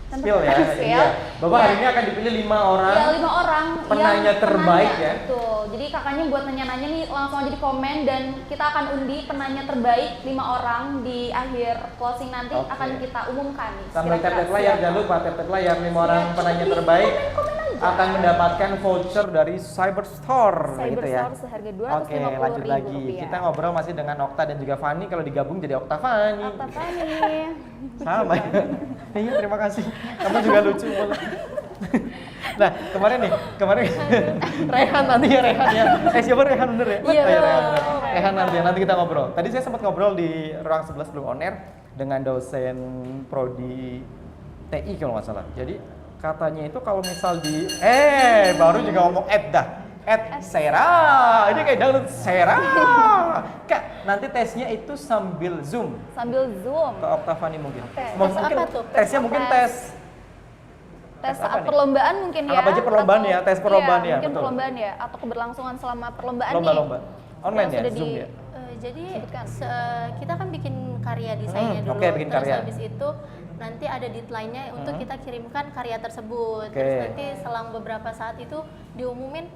Spill ya. Spill. Iya. Bapak hari ini akan dipilih 5 orang. Ya 5 orang penanya yang terbaik penanya. ya. Betul. Jadi kakaknya buat nanya-nanya nih langsung aja di komen dan kita akan undi penanya terbaik 5 orang di akhir closing nanti Oke. akan kita umumkan nih. Sambil Kira-kira tap-tap layar, siapa? jangan lupa tap-tap layar 5 orang penanya terbaik Komen aja. akan mendapatkan voucher dari Cyberstore gitu ya. Cyberstore seharga Oke, lanjut lagi. Kita ngobrol masih dengan Okta dan juga Fani. Kalau digabung jadi Okta Fani. Apa nih? Sama ya. Iya, terima kasih. Kamu juga lucu. Nah, kemarin Rehan nanti ya Rehan ya. Siapa Rehan bener ya? Iya, Oh, ya, Rehan, bener. bener. Rehan nanti kita ngobrol. Tadi saya sempat ngobrol di ruang 11 sebelum on air dengan dosen prodi TI kalau nggak salah. Jadi katanya itu kalau misal di baru juga ngomong dah. Sera. Ini kayak dangdut Sera. Kak, nanti tesnya itu sambil Zoom. Sambil Zoom. Ke Oktavani mungkin. Oke. Mungkin Tes apa tuh? tesnya mungkin tes Tes apa nih? perlombaan mungkin ya. Anggap aja perlombaan atau- ya, tes perlombaan iya, ya, mungkin betul. perlombaan ya atau keberlangsungan selama perlombaan lomba-lomba. nih. Online Yang ya, sudah Zoom di- ya. Jadi Sebutkan. kita kan bikin karya desainnya dulu, oke, bikin terus karya. habis itu nanti ada deadline-nya untuk kita kirimkan karya tersebut. Oke. Terus nanti selang beberapa saat itu diumumin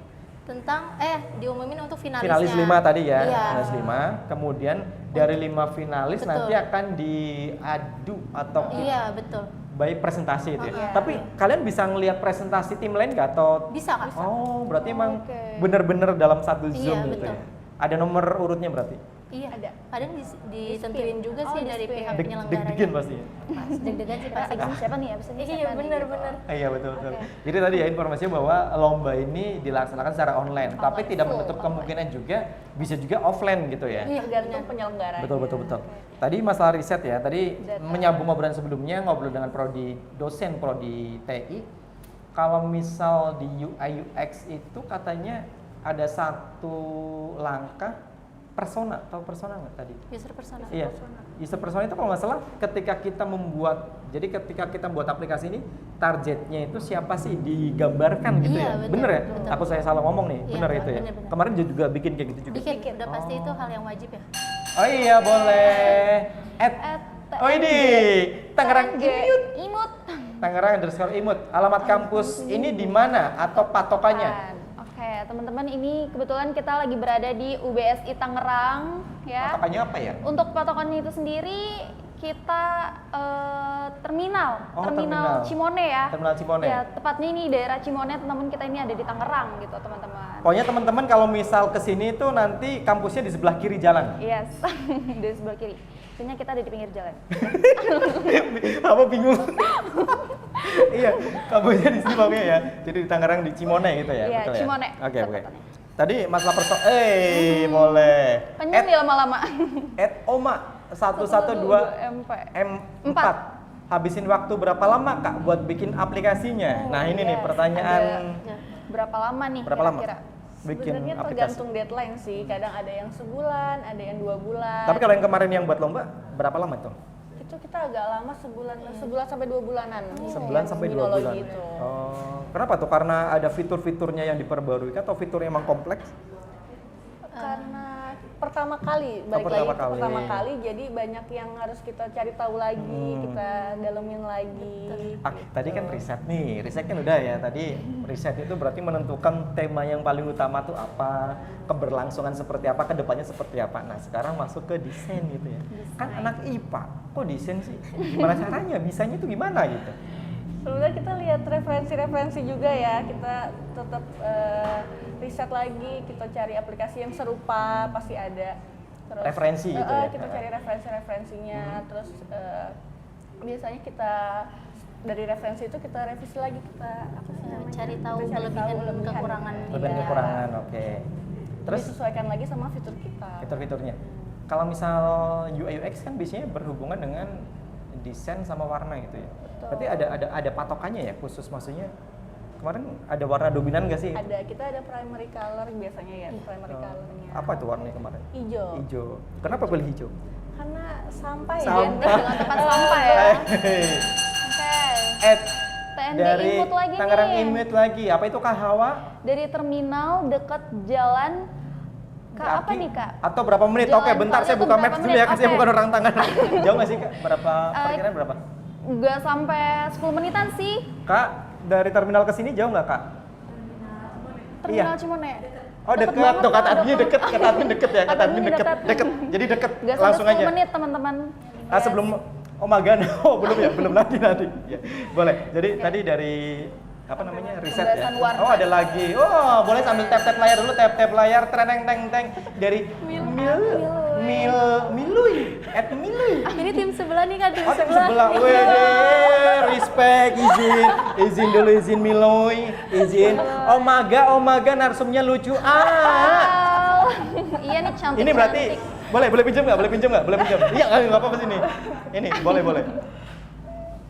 diumumin untuk finalisnya. Finalis 5 tadi ya, Iya. finalis 5. Kemudian dari 5 finalis Betul. nanti akan diadu atau Iya, betul. baik presentasi itu ya. Iya. Tapi kalian bisa ngelihat presentasi tim lain nggak atau Bisa Kak. Oh, berarti emang Oke. bener-bener dalam satu Zoom Iya, gitu betul. ya. Ada nomor urutnya berarti? Iya, Ada. Kadang ditentuin juga sih dari di-spin. pihak penyelenggaranya. Deg-degan pasti ya? Pas deg-degan sih pasti. Absen siapa nih? Absen Iya, siapa nih? benar-benar. Iya betul. Jadi tadi ya informasinya bahwa lomba ini dilaksanakan secara online, tapi tidak full menutup online. kemungkinan juga bisa juga offline gitu ya. Iya, Tergantung penyelenggaranya. Betul. Tadi masalah riset ya, tadi menyambung obrolan sebelumnya, ngobrol dengan dosen prodi TI. Kalau misal di UI UX itu katanya ada satu langkah persona, tahu persona nggak tadi? User persona. Iya, user persona itu kalau nggak salah ketika kita membuat aplikasi ini, targetnya itu siapa sih digambarkan gitu Iya, ya? betul, Bener ya? betul. Aku saya salah ngomong nih, Iya, bener itu ya? bener. Kemarin juga bikin kayak gitu juga. Bikin, udah pasti itu hal yang wajib ya. Oh iya boleh. Oh ini Tangerang Imut. Tangerang_imut. Alamat kampus ini di mana atau patokannya? Oke, teman-teman, ini kebetulan kita lagi berada di UBSI Tangerang ya. Patokannya apa ya? Untuk patokannya itu sendiri kita terminal Oh, terminal. Cimone ya. Terminal Cimone. Ya, tepatnya ini daerah Cimone, teman kita ini ada di Tangerang gitu, teman-teman. Pokoknya teman-teman kalau misal kesini itu nanti kampusnya di sebelah kiri jalan. Yes, di sebelah kiri. Kayaknya kita ada di pinggir jalan. Apa bingung? Iya, kampusnya di sini pokoknya ya. Jadi di Tangerang di Cimone gitu ya. Iya, betul ya? Cimone. Oke. Tepatnya. Tadi masalah boleh. Panjang ya lama-lama. @oma 112 MP. M4. Habisin waktu berapa lama Kak buat bikin aplikasinya? Nah, ini nih yes. pertanyaan Berapa lama nih berapa lama kira-kira? bikin Sebenarnya aplikasi? tergantung deadline sih. Kadang ada yang sebulan, ada yang 2 bulan. Tapi kalau yang kemarin yang buat lomba berapa lama itu? itu kita agak lama, sebulan sampai 2 bulanan. Sebulan Yang sampai 2 Seminologi bulan. itu. Oh, kenapa tuh? Karena ada fitur-fiturnya yang diperbarui atau fiturnya emang kompleks? Karena pertama kali, balik pertama lagi ke kali. pertama kali, jadi banyak yang harus kita cari tahu lagi, kita dalemin lagi. Tadi kan riset nih, riset kan udah ya. Tadi riset itu berarti menentukan tema yang paling utama tuh apa, keberlangsungan seperti apa, kedepannya seperti apa. Nah sekarang masuk ke desain gitu ya. Kan anak IPA, kok desain sih? Gimana caranya? Bisanya itu gimana gitu? Sebenarnya kita lihat referensi-referensi juga ya, kita tetap riset lagi, kita cari aplikasi yang serupa, pasti ada. Terus, Referensi gitu ya? Kita cari referensi-referensinya, terus biasanya kita dari referensi itu kita revisi lagi, kita apa sih namanya? Cari tahu Kita cari kelebihan, tahu kekurangan. Kelebihan Iya. kekurangan, oke. Terus disesuaikan lagi sama fitur kita. fitur-fiturnya. Kalau misal UI UX kan biasanya berhubungan dengan desain sama warna gitu ya. Berarti ada patokannya ya khusus, maksudnya kemarin ada warna dominan nggak sih? Ada, kita ada primary color biasanya ya, primary colornya. Apa itu warnanya kemarin? Hijau. Hijau. Kenapa pilih hijau? Karena sampah ya. Sampah. identik dengan tempat sampah ya. Oke. Ed TND dari Imut lagi Tangerang nih. Imut lagi. Apa itu Kak Hawa? Dari terminal dekat jalan Kak, apa Kaki? nih Kak? Atau berapa menit? Jalan Oke, bentar Valia saya tuh buka berapa maps dulu menit? ya, karena saya Oke. bukan orang Tangerang. Jauh nggak sih Kak? Berapa perkiraan berapa? Nggak sampai 10 menitan sih. Kak, dari terminal ke sini jauh nggak Kak? Terminal Iya. Cimone. Oh Deket deket, banget, tuh kata Kak, adminnya deket, kata admin deket ya, kata Kata admin admin deket, dekat. deket, jadi deket, Nggak sampai langsung 10 aja. menit teman-teman. Ah sebelum Omagan, oh belum ya, belum nanti. Ya, boleh. Jadi tadi dari apa namanya riset ya. Pembahasan warna. Oh ada lagi. Oh boleh sambil tap layar dulu, tap layar, treneng teng teng dari Miluy, @miluy. Ini tim sebelah nih kan, tim Oh, tim sebelah. sebelah. Wede, respect, izin dulu, izin Miloy, izin. Omaga narsumnya lucu. Iya nih cantik. Ini berarti boleh pinjam nggak? Boleh pinjam nggak? Boleh pinjam? Iya nggak apa-apa sini. Ini boleh.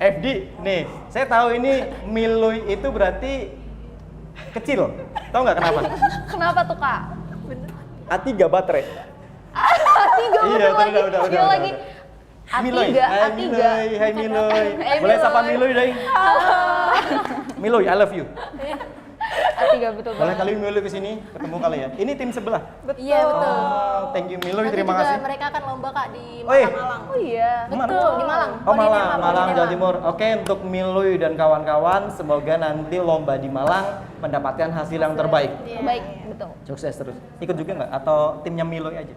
FD, nih, saya tahu ini Miloy itu berarti kecil. Tahu nggak kenapa? Kenapa tuh Kak? A3 baterai. A3 Iya, bener udah. Dia lagi Miloy, A3, hai A3. Miloy, hai Miloy. Hai, Boleh Miloy. sapa Miloy deh. Miloy, I love you. A3 betul Boleh banget. kali Miloy kesini, ketemu kali ya. Ini tim sebelah. Iya betul. Oh, thank you Miloy, Nanti terima juga kasih. mereka akan lomba Kak di Oi. Malang. Oh iya. Betul, di Malang. Oh Malang, Pontianak, Malang, Jawa Pontianak. Timur. Oke, untuk Miloy dan kawan-kawan, semoga nanti lomba di Malang mendapatkan hasil yang terbaik. Iya. Baik, betul. Sukses terus. Ikut juga nggak? Atau timnya Miloy aja?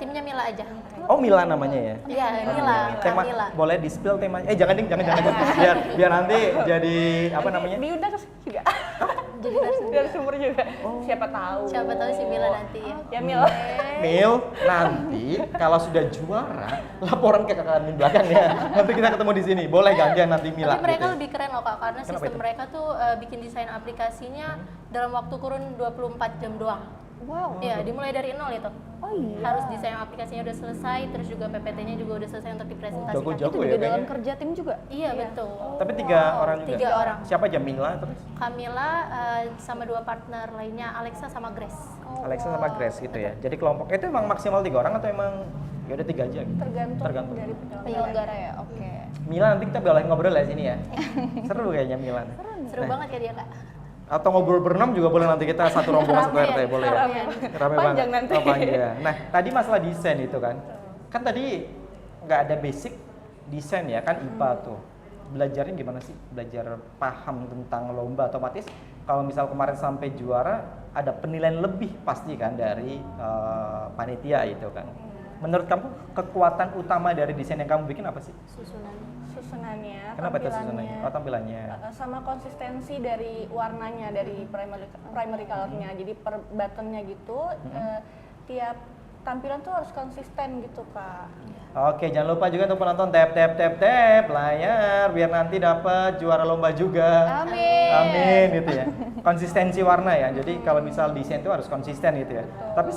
Timnya Mila aja. Oh Mila namanya ya? Iya, Mila. Tema, Mila. boleh di spill temanya? Jangan ding, jangan. Biar nanti jadi apa namanya? Diundang juga. Jadi narasumber. Dari sumur juga. Siapa tahu. Siapa tahu si Mila nanti ya. Ya Mil. Mil, nanti kalau sudah juara, laporan ke kakak admin belakang ya. Nanti kita ketemu di sini. Boleh gantian nanti Mila. Tapi mereka gitu. lebih keren loh Kak, karena Kenapa sistem itu? mereka tuh bikin desain aplikasinya dalam waktu kurun 24 jam doang. Wow. Iya, dimulai dari nol itu. Oh iya. Harus desain aplikasinya udah selesai, terus juga PPT-nya juga udah selesai untuk dipresentasikan. Jago-jago Itu ya juga dalam kayaknya. kerja tim juga. Iya, betul. Tapi 3 orang juga. 3 orang. Siapa aja? Mila terus? Camilla sama 2 partner lainnya, Alexa sama Grace. Alexa sama Grace gitu ya. Jadi kelompok itu emang maksimal 3 orang atau emang ya udah 3 aja gitu? Tergantung dari penyelenggara. Penyelenggara ya. Oke. Mila nanti kita boleh ngobrol ya sini ya. Seru kayaknya Mila. Seru banget ya dia Kak. Atau ngobrol berenam juga boleh, nanti kita satu rombongan satu Rame RT ya? boleh ya. Rame. Rame Panjang banget. nanti. Oh, panjang. Nah, tadi masalah desain itu kan. Kan tadi nggak ada basic desain ya, kan IPA tuh. Belajarnya gimana sih? Belajar paham tentang lomba, otomatis kalau misal kemarin sampai juara ada penilaian lebih pasti kan dari panitia itu kan. Menurut kamu kekuatan utama dari desain yang kamu bikin apa sih? Susunannya, Kenapa itu tampilannya. susunannya? Oh, tampilannya. Sama konsistensi dari warnanya, dari primary colornya. Jadi per buttonnya gitu, tiap tampilan tuh harus konsisten gitu Kak. Oke, jangan lupa juga untuk penonton tap layar biar nanti dapat juara lomba juga. Amin. Amin gitu ya. Konsistensi warna ya. Jadi kalau misal desain itu harus konsisten gitu ya. Tapi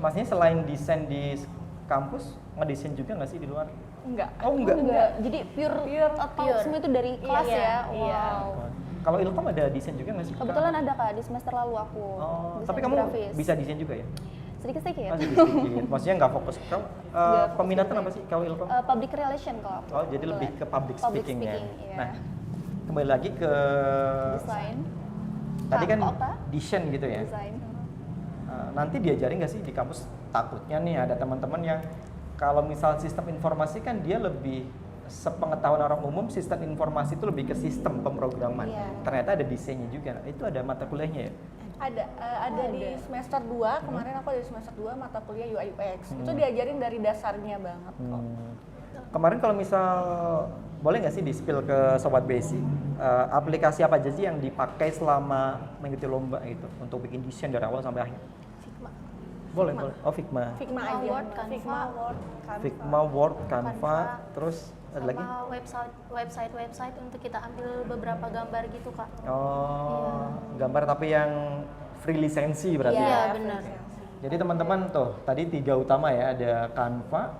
maksudnya selain desain di kampus, ngedesain juga nggak sih di luar? Enggak. Oh enggak. Jadi pure atau semua itu dari kelas Iya, ya. iya. Wow. Kalau Ilkom ada desain juga nggak sih? Kebetulan ada Kak di semester lalu aku. Oh, desain tapi kamu grafis. bisa desain juga ya? Sedikit-sedikit. Oh, sedikit. Maksudnya nggak fokus. Kamu Nggak peminatan fokus. apa sih kalau Ilkom? Public relation kalau aku. Oh, jadi lebih ke public speaking ya. iya. Nah, kembali lagi ke Desain. tadi kan Apa? desain gitu ya. Desain. Nanti diajarin nggak sih di kampus? Takutnya nih ada teman-teman yang kalau misal sistem informasi kan dia lebih sepengetahuan orang umum, sistem informasi itu lebih ke sistem pemrograman. Iya. Ternyata ada desainnya juga. Nah, itu ada mata kuliahnya ya? Ada di semester 2, kemarin aku ada di semester 2 mata kuliah UI UX. Itu diajarin dari dasarnya banget kok. Kemarin kalau misal boleh nggak sih di-spill ke Sobat Besi, aplikasi apa aja sih yang dipakai selama mengikuti lomba itu untuk bikin desain dari awal sampai akhir? Figma. Boleh. Oh, Figma. Figma Figma, aja. Word, Canva. Figma, Word, Canva. Figma, Word, Canva, Canva. terus ada lagi? Sama website untuk kita ambil beberapa gambar gitu Kak. Oh, gambar tapi yang free lisensi berarti Iya, ya? benar. Jadi teman-teman tuh, tadi 3 utama ya, ada Canva,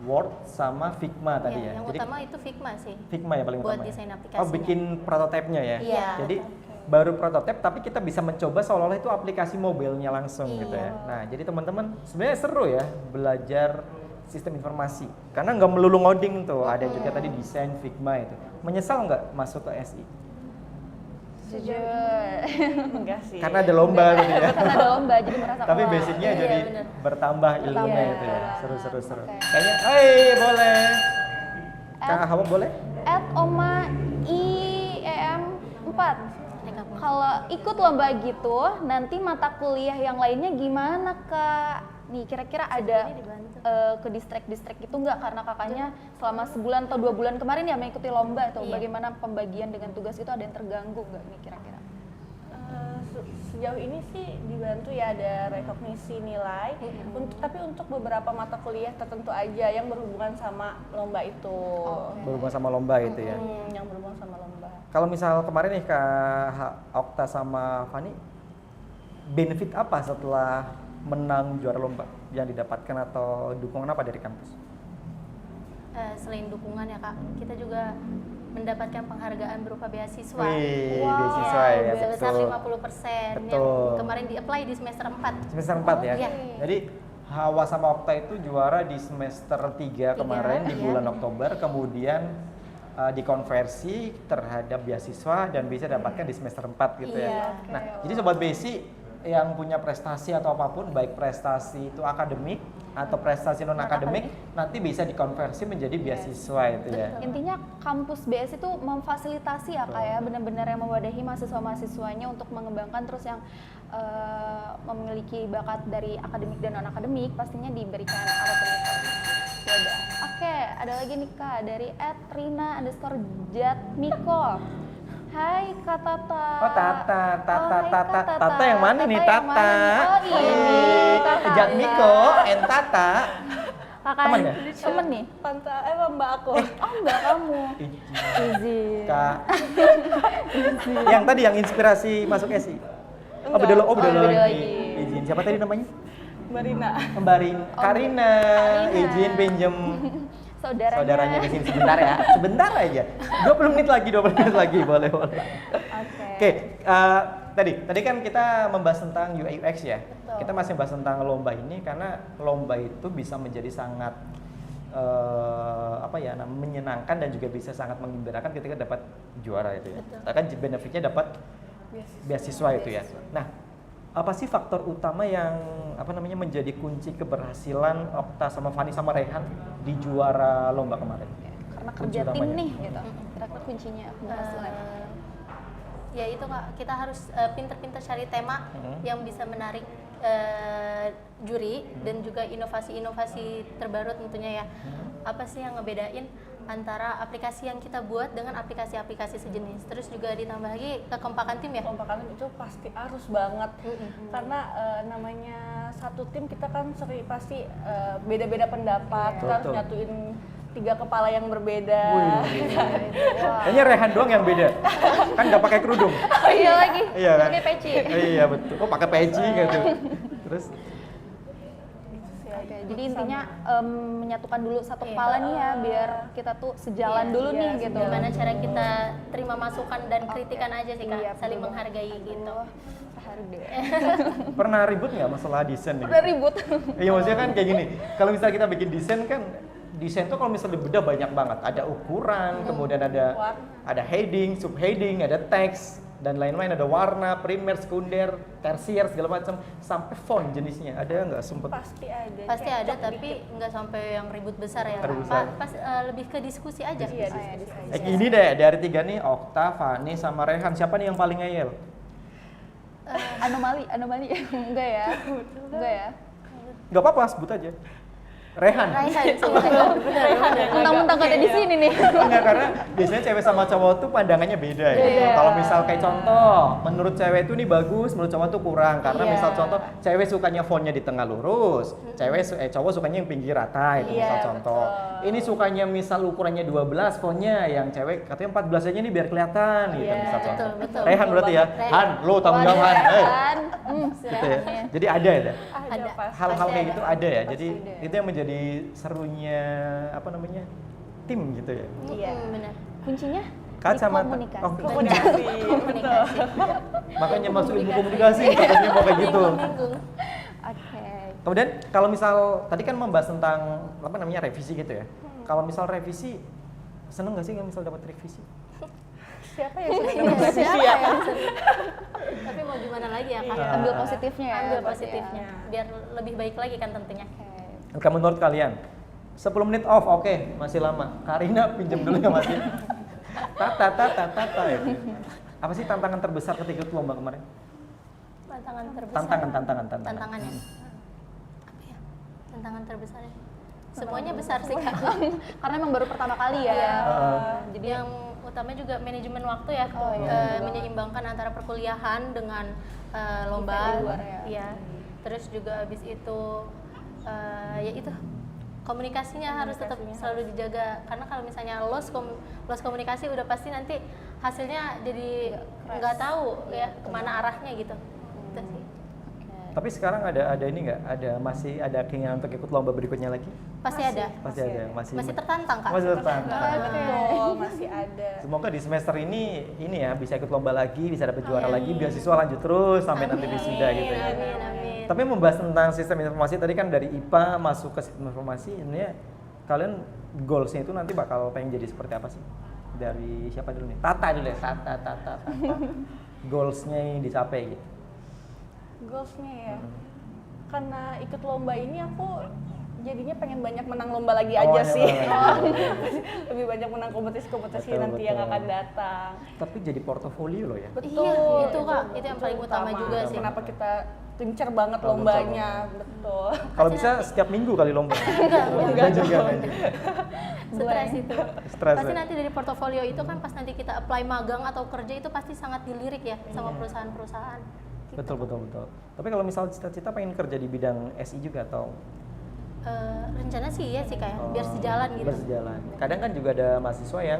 Word, sama Figma tadi Iya, ya. yang Jadi utama itu Figma sih. Figma ya paling buat utama. desain Ya? aplikasinya. Oh, bikin prototipenya ya. Iya. Jadi baru prototipe tapi kita bisa mencoba seolah-olah itu aplikasi mobilnya langsung gitu ya. Iya. Nah, jadi teman-teman sebenarnya seru ya belajar sistem informasi. Karena nggak melulu ngoding tuh, ada juga tadi desain Figma itu. Menyesal nggak masuk ke SI? Jujur. Enggak sih. Karena ada lomba gitu ya. Karena ada lomba jadi merasa Tapi wah, basicnya iya, jadi bener. bertambah ilmunya Iya. itu ya. Seru. Oke. Kayaknya, boleh. Kak Hawa boleh? @oma IEM 4. Mereka pun. Kalau ikut lomba gitu, nanti mata kuliah yang lainnya gimana Kak? Nih kira-kira ada Sebenarnya dibantu. ke distrik-distrik itu nggak? Karena kakaknya selama sebulan atau 2 bulan kemarin ya mengikuti lomba tuh. Iya. Bagaimana pembagian dengan tugas itu, ada yang terganggu nggak nih kira-kira? Sejauh ini sih dibantu ya, ada rekognisi nilai. Tapi untuk beberapa mata kuliah tertentu aja yang berhubungan sama lomba itu. Berhubungan sama lomba itu ya. Yang berhubungan sama lomba. Kalau misal kemarin nih Kak Okta sama Fani, benefit apa setelah menang juara lomba yang didapatkan atau dukungan apa dari kampus? Selain dukungan ya Kak, kita juga mendapatkan penghargaan berupa beasiswa. Wih, Wow, beasiswa ya, Sebesar betul. 50% yang Betul. kemarin di-apply di semester 4. Semester 4 ya? Iya. Jadi Hawa sama Okta itu juara di semester 3 kemarin di iya. bulan Oktober, kemudian dikonversi terhadap beasiswa dan bisa dapatkan di semester 4 gitu ya. Iya, Nah, jadi Sobat Besi yang punya prestasi atau apapun, baik prestasi itu akademik atau prestasi non akademik, nanti bisa dikonversi menjadi beasiswa itu ya. Intinya kampus BS itu memfasilitasi ya Kak ya, benar-benar yang mewadahi mahasiswa-mahasiswanya untuk mengembangkan, terus yang memiliki bakat dari akademik dan non akademik pastinya diberikan opportunity. Ya udah. Oke, ada lagi nih Kak dari @rina_jatmiko. Hai Kak Tata. Oh Tata, hai, Kak Tata yang mana nih Tata yang Tata? mana? Oh ini Kakak. Jatmiko and Tata. Kakak Temen ya? Temen nih. Tante, mbak aku. Oh enggak kamu. Izin. Kak. Yang tadi yang inspirasi masuk SI. Oh beda Enggak. beda beda lagi. lagi. Izin. Siapa tadi namanya? Mbak Rina. Mbak Karina. Karina. Izin pinjem Saudaranya. ke sini sebentar ya. Sebentar aja. 20 menit lagi. Boleh. Oke, tadi kan kita membahas tentang UI UX ya. Betul. Kita masih bahas tentang lomba ini karena lomba itu bisa menjadi sangat menyenangkan dan juga bisa sangat menggembirakan ketika dapat juara itu ya. Betul. Kan benefitnya dapat beasiswa itu ya. Nah, apa sih faktor utama yang menjadi kunci keberhasilan Okta sama Fani sama Rehan di juara lomba kemarin? Karena Kunci kerja tim utamanya. nih gitu. Kira-kira kuncinya keberhasilan. Ya itu Kak, kita harus pinter-pinter cari tema yang bisa menarik juri dan juga inovasi-inovasi terbaru tentunya ya. Apa sih yang ngebedain antara aplikasi yang kita buat dengan aplikasi-aplikasi sejenis. Terus juga ditambah lagi kekompakan tim ya. Kekompakan itu pasti harus banget. Karena namanya satu tim kita kan pasti beda-beda pendapat. Kita harus Betul. nyatuin 3 kepala yang berbeda. Kayaknya Rehan doang yang beda. Kan nggak pakai kerudung. Oh iya lagi. Iya kan? Pakai peci. Iya betul. Oh pakai peci gitu. Terus Oke, jadi intinya menyatukan dulu satu Iya. kepala nih ya biar kita tuh sejalan dulu nih gitu. Gimana cara kita terima masukan dan kritikan aja sih Kak, Iya, saling betul. menghargai gitu. Harga. pernah ribut nggak masalah desain ini? Udah ribut. Iya maksudnya kan kayak gini. Kalau misalnya kita bikin desain tuh kalau misalnya bedah banyak banget. Ada ukuran, kemudian ada heading, subheading, ada teks dan lain-lain. Ada warna, primer, sekunder, tersier segala macam sampai font jenisnya. Ada nggak sempet? Pasti ada. Pasti ada tapi nggak sampai yang ribut besar ya. Ribut Kak. besar. Pas lebih ke diskusi aja. Iya, Ini deh dari 3 nih, Okta, Fani, sama Rehan. Siapa nih yang paling ngeyel? Anomali enggak ya? Enggak ya? Nggak apa-apa, sebut aja. Rehan. Mentang-mentang gak ada di sini nih. Enggak, karena biasanya cewek sama cowok tuh pandangannya beda ya. Beda. Kalau misal kayak contoh, menurut cewek itu nih bagus, menurut cowok tuh kurang. Karena Iya. misal contoh, cewek sukanya fontnya di tengah lurus, cowok sukanya yang pinggir rata itu Iya, misal contoh. betul. Ini sukanya misal ukurannya 12 fontnya, yang cewek katanya 14 aja nih biar kelihatan gitu Iya, misal contoh. betul. Rehan berarti ya. Rehan. Han, lu tanggung jawab Han. Kan? Gitu ya. Jadi ada ya. Ada pasti. Hal-hal kayak ada. gitu ada ya. Jadi ada. itu yang menjadi serunya tim gitu ya. Iya. Benar. Kuncinya Kak di sama komunikasi. Komunikasi. Komunikasi. Makanya masuk ilmu komunikasi katanya mau kayak gitu. Bingung. Oke. Kemudian kalau misal tadi kan membahas tentang revisi gitu ya. Kalau misal revisi seneng nggak sih kalau misal dapat revisi? Siapa yang sudah Iya, dapat siapa ya? yang sering? Tapi mau gimana lagi ya Kak? Iya. Ambil positifnya ya. Ambil berarti positifnya ya. biar lebih baik lagi kan tentunya. Oke. Kamu menurut kalian 10 menit off, oke, masih lama. Karina pinjam dulu ya masih. Tata ya. Apa sih tantangan terbesar ketika ikut lomba kemarin? Tantangan terbesar. Tantangan. Tantangannya. Apa ya? Tantangan terbesarnya. Semuanya besar sih Kak. Karena emang baru pertama kali ya. Iya. Jadi Yang utama juga manajemen waktu ya. Oh, iya. Menyeimbangkan antara perkuliahan dengan lomba. Event di luar ya. Iya. Terus juga habis itu ya itu komunikasinya harus tetap selalu dijaga karena kalau misalnya lost komunikasi udah pasti nanti hasilnya jadi nggak tahu ya kemana arahnya gitu. Itu sih. Tapi sekarang ada ini nggak? Masih ada keinginan untuk ikut lomba berikutnya lagi? Pasti ada. Masih ada, Masih tertantang Kak. Masih tertantang. Betul, masih ada. Semoga di semester ini ya bisa ikut lomba lagi, bisa dapat juara lagi, beasiswa lanjut terus sampai nanti wisuda gitu ya. Amin. Tapi membahas tentang sistem informasi tadi kan dari IPA masuk ke sistem informasi, ini kalian goalsnya itu nanti bakal pengen jadi seperti apa sih? Dari siapa dulu nih? Tata dulu ya, Tata. Goalsnya yang dicapai gitu. Goalsnya ya. Karena ikut lomba ini aku jadinya pengen banyak menang lomba lagi Oh, aja iya, sih. iya. Lebih banyak menang kompetisi-kompetisi Betul, nanti yang betul. akan datang. Tapi jadi portofolio loh ya. Iya, itu Kak. Itu yang paling utama juga sih. Kenapa kita gencar banget Oh, lombanya, betul. Kalau bisa setiap minggu kali lomba. Enggak juga. Stres itu. Stres. Pasti nanti dari portofolio itu kan pas nanti kita apply magang atau kerja itu pasti sangat dilirik ya sama perusahaan-perusahaan. Gitu. Betul. Tapi kalau misal cita-cita pengen kerja di bidang SI juga atau Rencana sih ya sih kayak biar sejalan gitu. Bersejalan. Kadang kan juga ada mahasiswa yang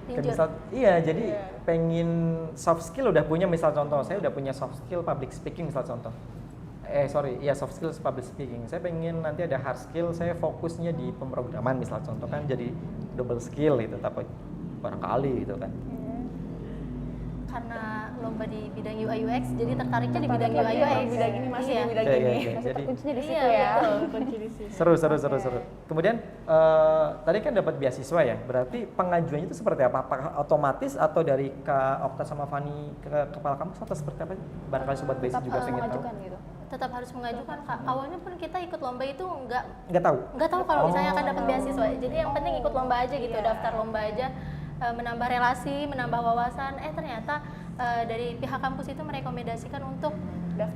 Tinjau. misal jadi pengen soft skill udah punya, misal contoh saya udah punya soft skill public speaking misal contoh. Soft skill public speaking. Saya pengen nanti ada hard skill, saya fokusnya di pemrograman misal contoh kan jadi double skill itu, tapi barangkali gitu kan. Karena lomba di bidang UI UX jadi tertariknya di bidang Tertarik UI lagi UX. di bidang ini, masih Iya. di bidang Iya, ini. iya. Masih Jadi- kuncinya di situ Iya, ya. betul. Kunci di situ. Seru. Kemudian tadi kan dapat beasiswa ya. Berarti pengajuannya itu seperti apa? Apakah otomatis atau dari Kak Okta sama Fani ke kepala kampus atau seperti apa? Barangkali sobat basic Tetap juga harus pengen tahu. mengajukan gitu. Tetap harus mengajukan Kak. Awalnya pun kita ikut lomba itu Nggak tahu. nggak tahu kalau misalnya akan dapat beasiswa. Jadi yang penting ikut lomba aja gitu, daftar lomba aja, menambah relasi, menambah wawasan. Ternyata dari pihak kampus itu merekomendasikan untuk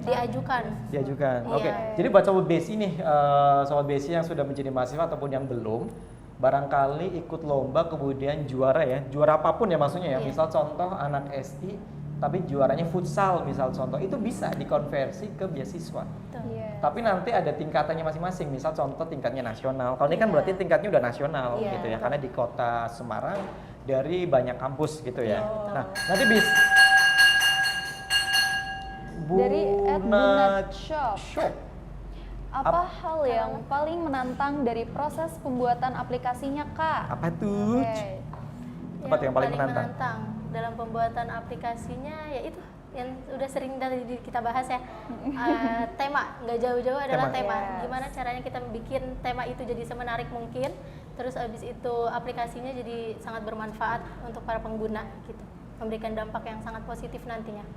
diajukan. Diajukan. Iya. Oke. Jadi buat sobat basic nih, sobat basic yang sudah menjadi mahasiswa ataupun yang belum, barangkali ikut lomba kemudian juara ya. Juara apapun ya maksudnya ya. Iya. Misal contoh anak SI tapi juaranya futsal misal contoh, itu bisa dikonversi ke beasiswa. Tuh. Iya. Tapi nanti ada tingkatannya masing-masing. Misal contoh tingkatnya nasional. Kalau ini kan berarti tingkatnya udah nasional Iya, gitu ya. betul. Karena di kota Semarang dari banyak kampus gitu ya. Betul. Nah, nanti bisa Dari Bunat @bunatshop. Shop. Apa hal yang paling menantang dari proses pembuatan aplikasinya, Kak? Apa tuh? Oke. Apa tuh yang paling menantang? dalam pembuatan aplikasinya ya itu yang udah sering dari kita bahas ya. Tema nggak jauh-jauh adalah Tema. tema. Yes. Gimana caranya kita bikin tema itu jadi semenarik mungkin, terus abis itu aplikasinya jadi sangat bermanfaat untuk para pengguna gitu, memberikan dampak yang sangat positif nantinya.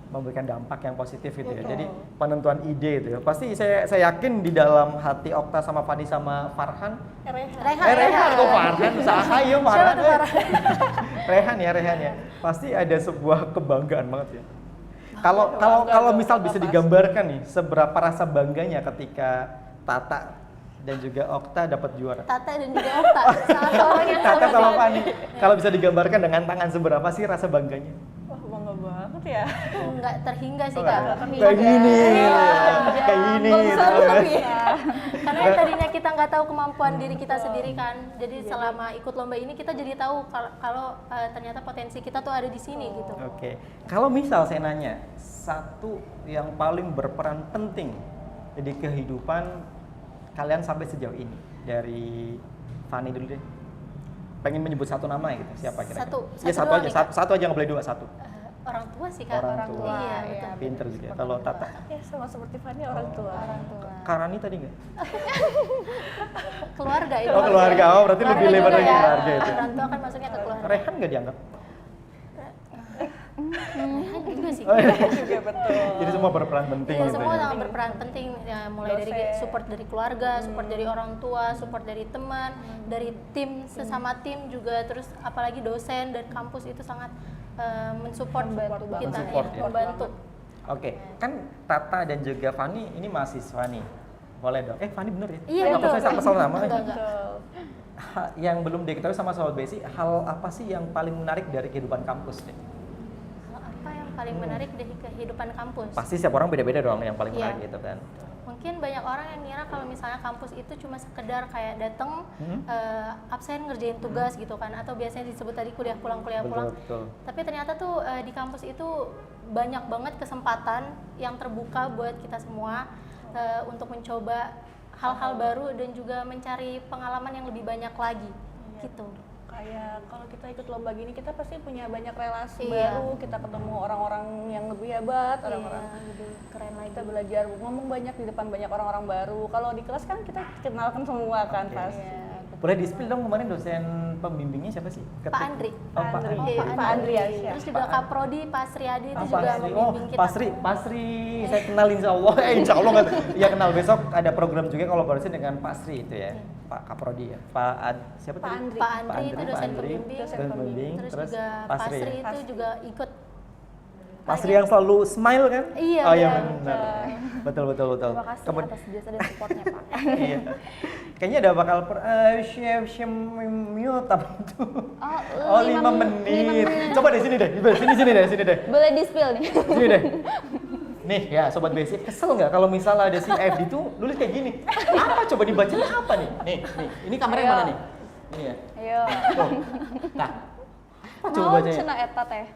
Memberikan dampak yang positif gitu ya. Jadi penentuan ide itu ya. Pasti saya yakin di dalam hati Okta sama Fani sama Farhan. Rehan kok Farhan? Usaha ya Farhan. Siapa tuh Farhan? Rehan ya. Pasti ada sebuah kebanggaan banget ya. Kalau misal bisa digambarkan nih, seberapa rasa bangganya ketika Tata dan juga Okta dapat juara. Tata dan juga Okta, salah seorang yang Tata sama sama sih. Fani. Kalau bisa digambarkan dengan tangan seberapa sih rasa bangganya? Wah, bangga banget ya. Nggak terhingga sih Oh, Kak. nggak. Terhingga. Kayak gini, Iya, kayak gini. nggak usah gitu. lebih. Karena yang tadinya kita nggak tahu kemampuan diri kita sendiri kan. Jadi selama ikut lomba ini kita jadi tahu kalau ternyata potensi kita tuh ada di sini gitu. Oke, kalau misal saya nanya, satu yang paling berperan penting di kehidupan kalian sampai sejauh ini, dari Fani dulu deh. Pengen menyebut satu nama gitu, siapa kira-kira? Satu Ya satu doang aja, nih, Kak. satu aja nggak boleh dua, satu. Orang tua sih Kak. Orang tua. Iya, Iya. betul. Pinter juga. Kalau Tata, Ya sama seperti Fani orang tua. Orang tua. Karani tadi nggak? Keluarga itu. Oh, keluarga. Oh, berarti lebih Keluarga lebar juga lagi ya. keluarga itu. Orang tua kan masuknya ke keluarga. Rehan nggak dianggap? Rehan juga sih. Oh, iya. Juga betul. Jadi semua berperan penting Iya, gitu semua ya. sangat berperan penting ya, mulai dari Dosen. support dari keluarga, support dari orang tua, support dari teman, dari tim sesama tim juga, terus apalagi dosen dan kampus itu sangat mensupport Membantu banget. kita, Mensupport ya, ya. membantu. Oke, kan Tata dan juga Fani ini mahasiswa nih. Boleh dong. Fani bener ya? Iya, Nggak betul. usah salah nama. Enggak. Betul. Yang belum diketahui sama Sobat Basic, hal apa sih yang paling menarik dari kehidupan kampus nih? Hal apa yang paling menarik dari kehidupan kampus? Pasti setiap orang beda-beda dong yang paling Iya. menarik gitu kan. Mungkin banyak orang yang ngira kalau misalnya kampus itu cuma sekedar kayak datang absen ngerjain tugas gitu kan, atau biasanya disebut tadi kuliah pulang. Betul. Tapi ternyata tuh di kampus itu banyak banget kesempatan yang terbuka buat kita semua untuk mencoba hal-hal baru dan juga mencari pengalaman yang lebih banyak lagi gitu. Kayak kalau kita ikut lomba gini kita pasti punya banyak relasi Iya. baru, kita ketemu orang-orang yang lebih hebat, orang-orang Iya, lebih keren lagi. kita belajar ngomong banyak di depan banyak orang-orang baru. Kalau di kelas kan kita kenalkan semua kan Oke. pasti. Boleh di-spill dong kemarin dosen pembimbingnya siapa sih? Pak Andri. Oh, Pak Andri. Andri. Iya, Pak Andriansyah. Terus juga Kak Prodi, Pak Sriadi itu Ah, juga Pasri. membimbing kita. Pasri, saya kenal insya Allah. Insya Allah nggak. Ya kenal, besok ada program juga kolaborasi dengan Pak Sri itu ya, Pak Kaprodi ya, siapa Pak tadi? Andri. Pak Andri itu Pak dosen Andri, pembimbing. dosen pembimbing, Terus terus juga Pak Pak Sri. Sri itu juga ikut Mas Rian selalu smile kan? Iya, Oh iya benar. benar. Betul. Terima kasih atas jasa dan supportnya Pak. Iya. Kayaknya ada bakal mute apa itu? Oh, 5 menit. Coba deh sini deh. Sini deh. Boleh di-spill nih. Sini deh. Nih ya sobat basic, kesel nggak kalau misalnya ada si FD tuh nulis kayak gini? Apa coba dibacanya apa nih? Nih. Ini kameranya Ayo. mana nih? Ini ya. Ayo. Tuh. Nah. Apa coba Mau bacanya? cenah eta teh.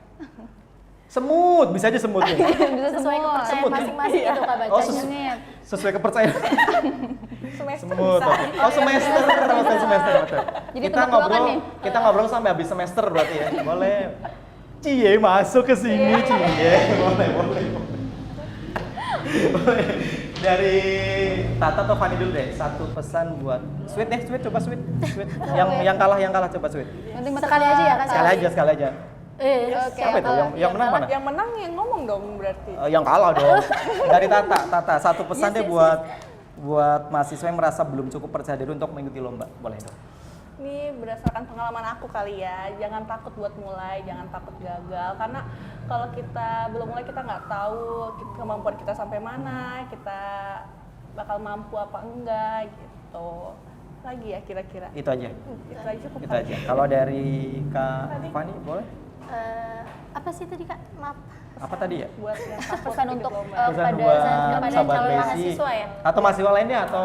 Semut, bisa aja semut nih. Bisa Sesuai semua. kepercayaan Semut. masing-masing itu Kak Oh, bacanya. Nyengit. Sesuai kepercayaan. Semester Semut. bisa. Oh, semester. Betul. Jadi Kita ngobrol sampai habis semester berarti ya. Boleh. Cie masuk ke sini, Cie. Boleh. Dari Tata atau Fanny dulu deh, satu pesan buat Sweet deh, Sweet coba Sweet. Yang kalah coba Sweet. Penting Sekali aja ya Kak. Sekali aja. Oke. Apa itu? Yang menang mana? Yang menang yang ngomong dong berarti. Yang kalah dong. Dari Tata satu pesan deh buat mahasiswa yang merasa belum cukup percaya diri untuk mengikuti lomba. Boleh dong. Ini berdasarkan pengalaman aku kali ya, jangan takut buat mulai, jangan takut gagal. Karena kalau kita belum mulai, kita nggak tahu kemampuan kita sampai mana, kita bakal mampu apa enggak gitu. Lagi ya kira-kira. Itu aja. Itu aja cukup. Itu aja. Kalau dari Kak Fanny boleh? Apa sih tadi Kak? Maaf. Apa tadi ya? Buat yang takut Pesan ikut untuk lomba. Pesan kepada buat sahabat calon Besi mahasiswa ya? atau mahasiswa lainnya atau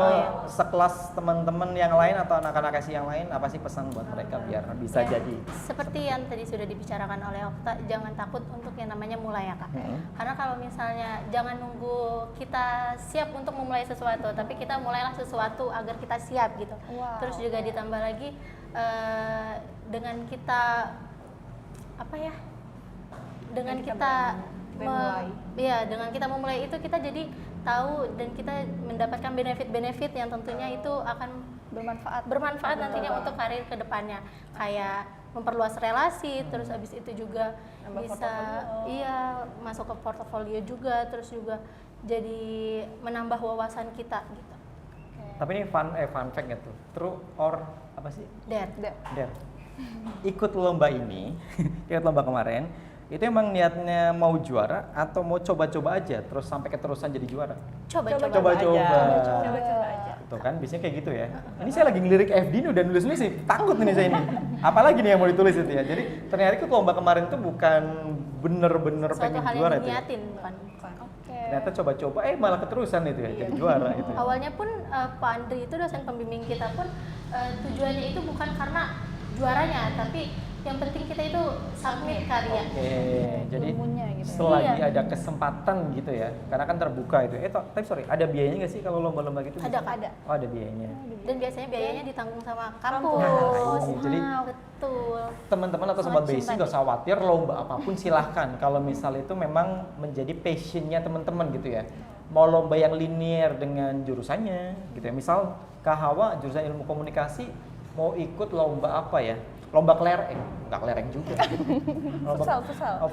sekelas teman-teman yang lain atau anak-anak SI yang lain, apa sih pesan buat mereka biar bisa Ya, jadi seperti yang tadi sudah dibicarakan oleh Okta, jangan takut untuk yang namanya mulai ya Kak. Karena kalau misalnya jangan nunggu kita siap untuk memulai sesuatu, tapi kita mulailah sesuatu agar kita siap gitu. Wow. Terus juga ditambah lagi dengan kita apa ya? Dengan kita dengan kita memulai itu kita jadi tahu dan kita mendapatkan benefit-benefit yang tentunya itu akan bermanfaat nantinya untuk karir kedepannya, kayak memperluas relasi, terus abis itu juga Nambah bisa masuk ke portofolio juga, terus juga jadi menambah wawasan kita gitu. tapi ini fun fact gitu, true or apa sih? Der. Ikut lomba ini, ikut lomba kemarin itu emang niatnya mau juara atau mau coba-coba aja terus sampai keterusan jadi juara? Coba-coba aja. Tuh kan biasanya kayak gitu ya. Ini saya lagi ngelirik FD ini udah nulis sih, takut nih saya ini. Apalagi nih yang mau ditulis itu ya. Jadi ternyata ikut lomba kemarin tuh bukan bener-bener Suatu pengen hal juara yang itu. Ya. diniatin bukan. Ternyata coba-coba malah keterusan itu ya, jadi juara itu. Ya. Awalnya pun Pak Andri itu dosen pembimbing kita pun tujuannya itu bukan karena juaranya, tapi yang penting kita itu submit karya. Oke, jadi Ilmunya gitu ya. selagi ada kesempatan gitu ya, karena kan terbuka itu. Tapi sorry, ada biayanya nggak sih kalau lomba-lomba gitu? Ada, Kak. Ada. Oh, ada biayanya. Dan biasanya biayanya ditanggung sama Kampus. kampus. Nah, jadi Betul. teman-teman atau sobat basic nggak usah khawatir, lomba apapun silahkan. Kalau misal itu memang menjadi passionnya teman-teman gitu ya. Mau lomba yang linear dengan jurusannya gitu ya. Misal Kak Hawa jurusan ilmu komunikasi mau ikut lomba apa ya? Lomba kelereng, nggak kelereng juga. Futsal. Oh,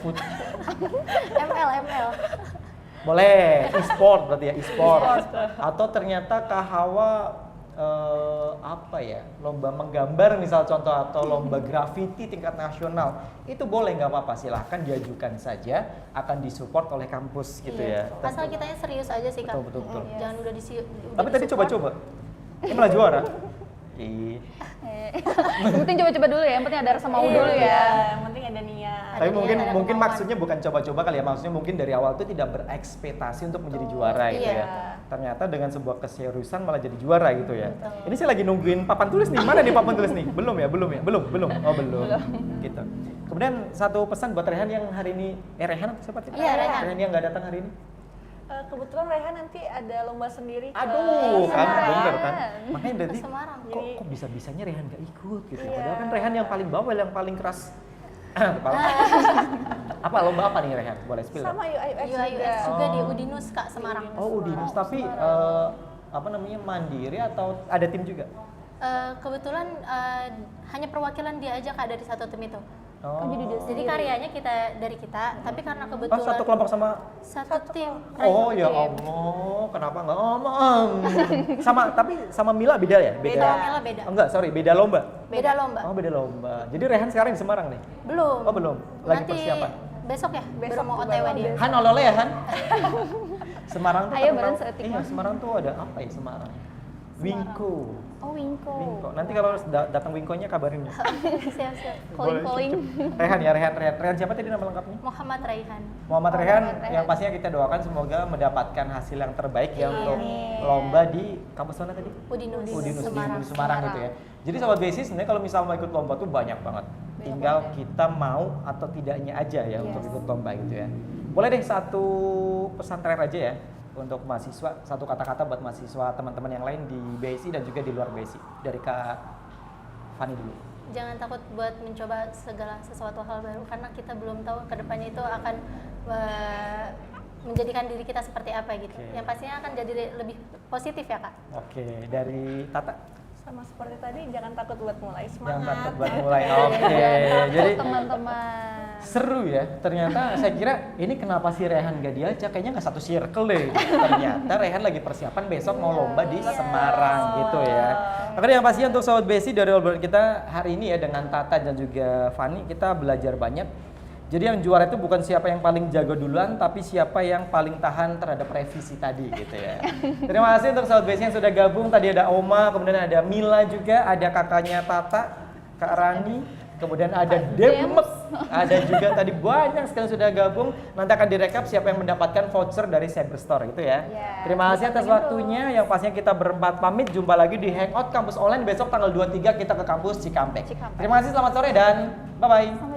ML. boleh, e-sport berarti ya, e-sport. Atau ternyata Kak Hawa apa ya, lomba menggambar misal contoh, atau lomba graffiti tingkat nasional, itu boleh, nggak apa-apa, silahkan diajukan saja, akan disupport oleh kampus gitu ya. Asal kitanya serius aja sih Kak. Betul. Jangan udah Tapi tadi coba-coba, ini malah juara. Ih. Yang penting coba-coba dulu ya, yang penting ada rasa mau dulu ya. Ya, yang penting ada niat. Tapi Ada mungkin niat, ada mungkin kemauan. maksudnya bukan coba-coba kali ya, maksudnya mungkin dari awal tuh tidak berekspektasi untuk menjadi juara gitu Iya. ya. Ternyata dengan sebuah keseriusan malah jadi juara gitu ya. Ini saya lagi nungguin papan tulis nih. Mana nih papan tulis nih? Belum ya? Belum. Oh, belum. Gitu. Kemudian satu pesan buat Rehan yang hari ini Rehan apa siapa sih? Iya, Rehan. Rehan yang nggak datang hari ini. Kebetulan Rehan nanti ada lomba sendiri ke Aduh, kan Semarang. bener kan. Makanya dari Ke Semarang. kok bisa-bisanya Rehan gak ikut gitu. Padahal kan Rehan yang paling bawel, yang paling keras. Kepala. Apa lomba apa nih Rehan? Boleh spill. Sama UIUX UIUX juga. juga di Udinus Kak Semarang. Oh, Udinus, tapi apa namanya, mandiri atau ada tim juga? Kebetulan hanya perwakilan dia aja Kak dari satu tim itu. Oh, Jadi karyanya dari kita, tapi karena oh, kebetulan satu kelompok sama. satu tim. Oh ya Allah, kenapa nggak ngomong? Sama Mila beda ya? Mila beda. Oh, enggak, sorry, beda lomba. Beda lomba. Oh, beda lomba. Jadi Rehan sekarang di Semarang nih? Belum. Oh, belum. Lagi Nanti persiapan. Besok ya? Besok Baru mau baru OTW dia. besok. Han oleh ya Han? Semarang tuh Ayo, terkenal. bareng seetik, Iya Mas. Semarang tuh ada apa ya Semarang? Wingko. Oh, Wingko. Wingko. Nanti kalau datang Wingkonya kabarin ya. Siap-siap. Calling. Rehan ya Rehan. Rehan siapa tadi nama lengkapnya? Muhammad Raihan. Muhammad Rehan, Muhammad Rehan. yang pastinya kita doakan semoga mendapatkan hasil yang terbaik ya untuk Amin. lomba di kampus mana tadi? Udinus, Udinus di Semarang. Semarang gitu ya. Jadi sobat BSI sebenarnya kalau misal mau ikut lomba tuh banyak banget. Tinggal kita mau atau tidaknya aja ya untuk ikut lomba gitu ya. Boleh deh satu pesan terakhir aja ya untuk mahasiswa, satu kata-kata buat mahasiswa teman-teman yang lain di BSI dan juga di luar BSI. Dari Kak Fani dulu. Jangan takut buat mencoba segala sesuatu hal baru karena kita belum tahu kedepannya itu akan menjadikan diri kita seperti apa gitu. Oke. Yang pastinya akan jadi lebih positif ya Kak. Oke, dari Tata. Sama seperti tadi, jangan takut buat mulai, Yang semangat. takut buat mulai. Oke, jadi Teman-teman. seru ya. Ternyata saya kira ini kenapa si Rehan gak diajak? Kayaknya nggak satu circle deh. Ternyata Rehan lagi persiapan besok mau lomba di Semarang gitu ya. Oke, yang pasti untuk Sobat BSI dari obrolan kita hari ini ya dengan Tata dan juga Fani kita belajar banyak. Jadi yang juara itu bukan siapa yang paling jago duluan, tapi siapa yang paling tahan terhadap revisi tadi gitu ya. Terima kasih untuk Sobat BSI yang sudah gabung. Tadi ada Oma, kemudian ada Mila juga, ada kakaknya Tata, Kak Rani, kemudian ada Demek, ada juga tadi banyak sekali sudah gabung. Nanti akan direkap siapa yang mendapatkan voucher dari Cyberstore gitu ya. Ya, Terima kasih atas ditantengin waktunya. Yang pastinya kita berempat pamit. Jumpa lagi di Hangout Kampus Online besok tanggal 23 kita ke kampus Cikampek. Cikampek. Terima kasih, selamat sore dan bye-bye.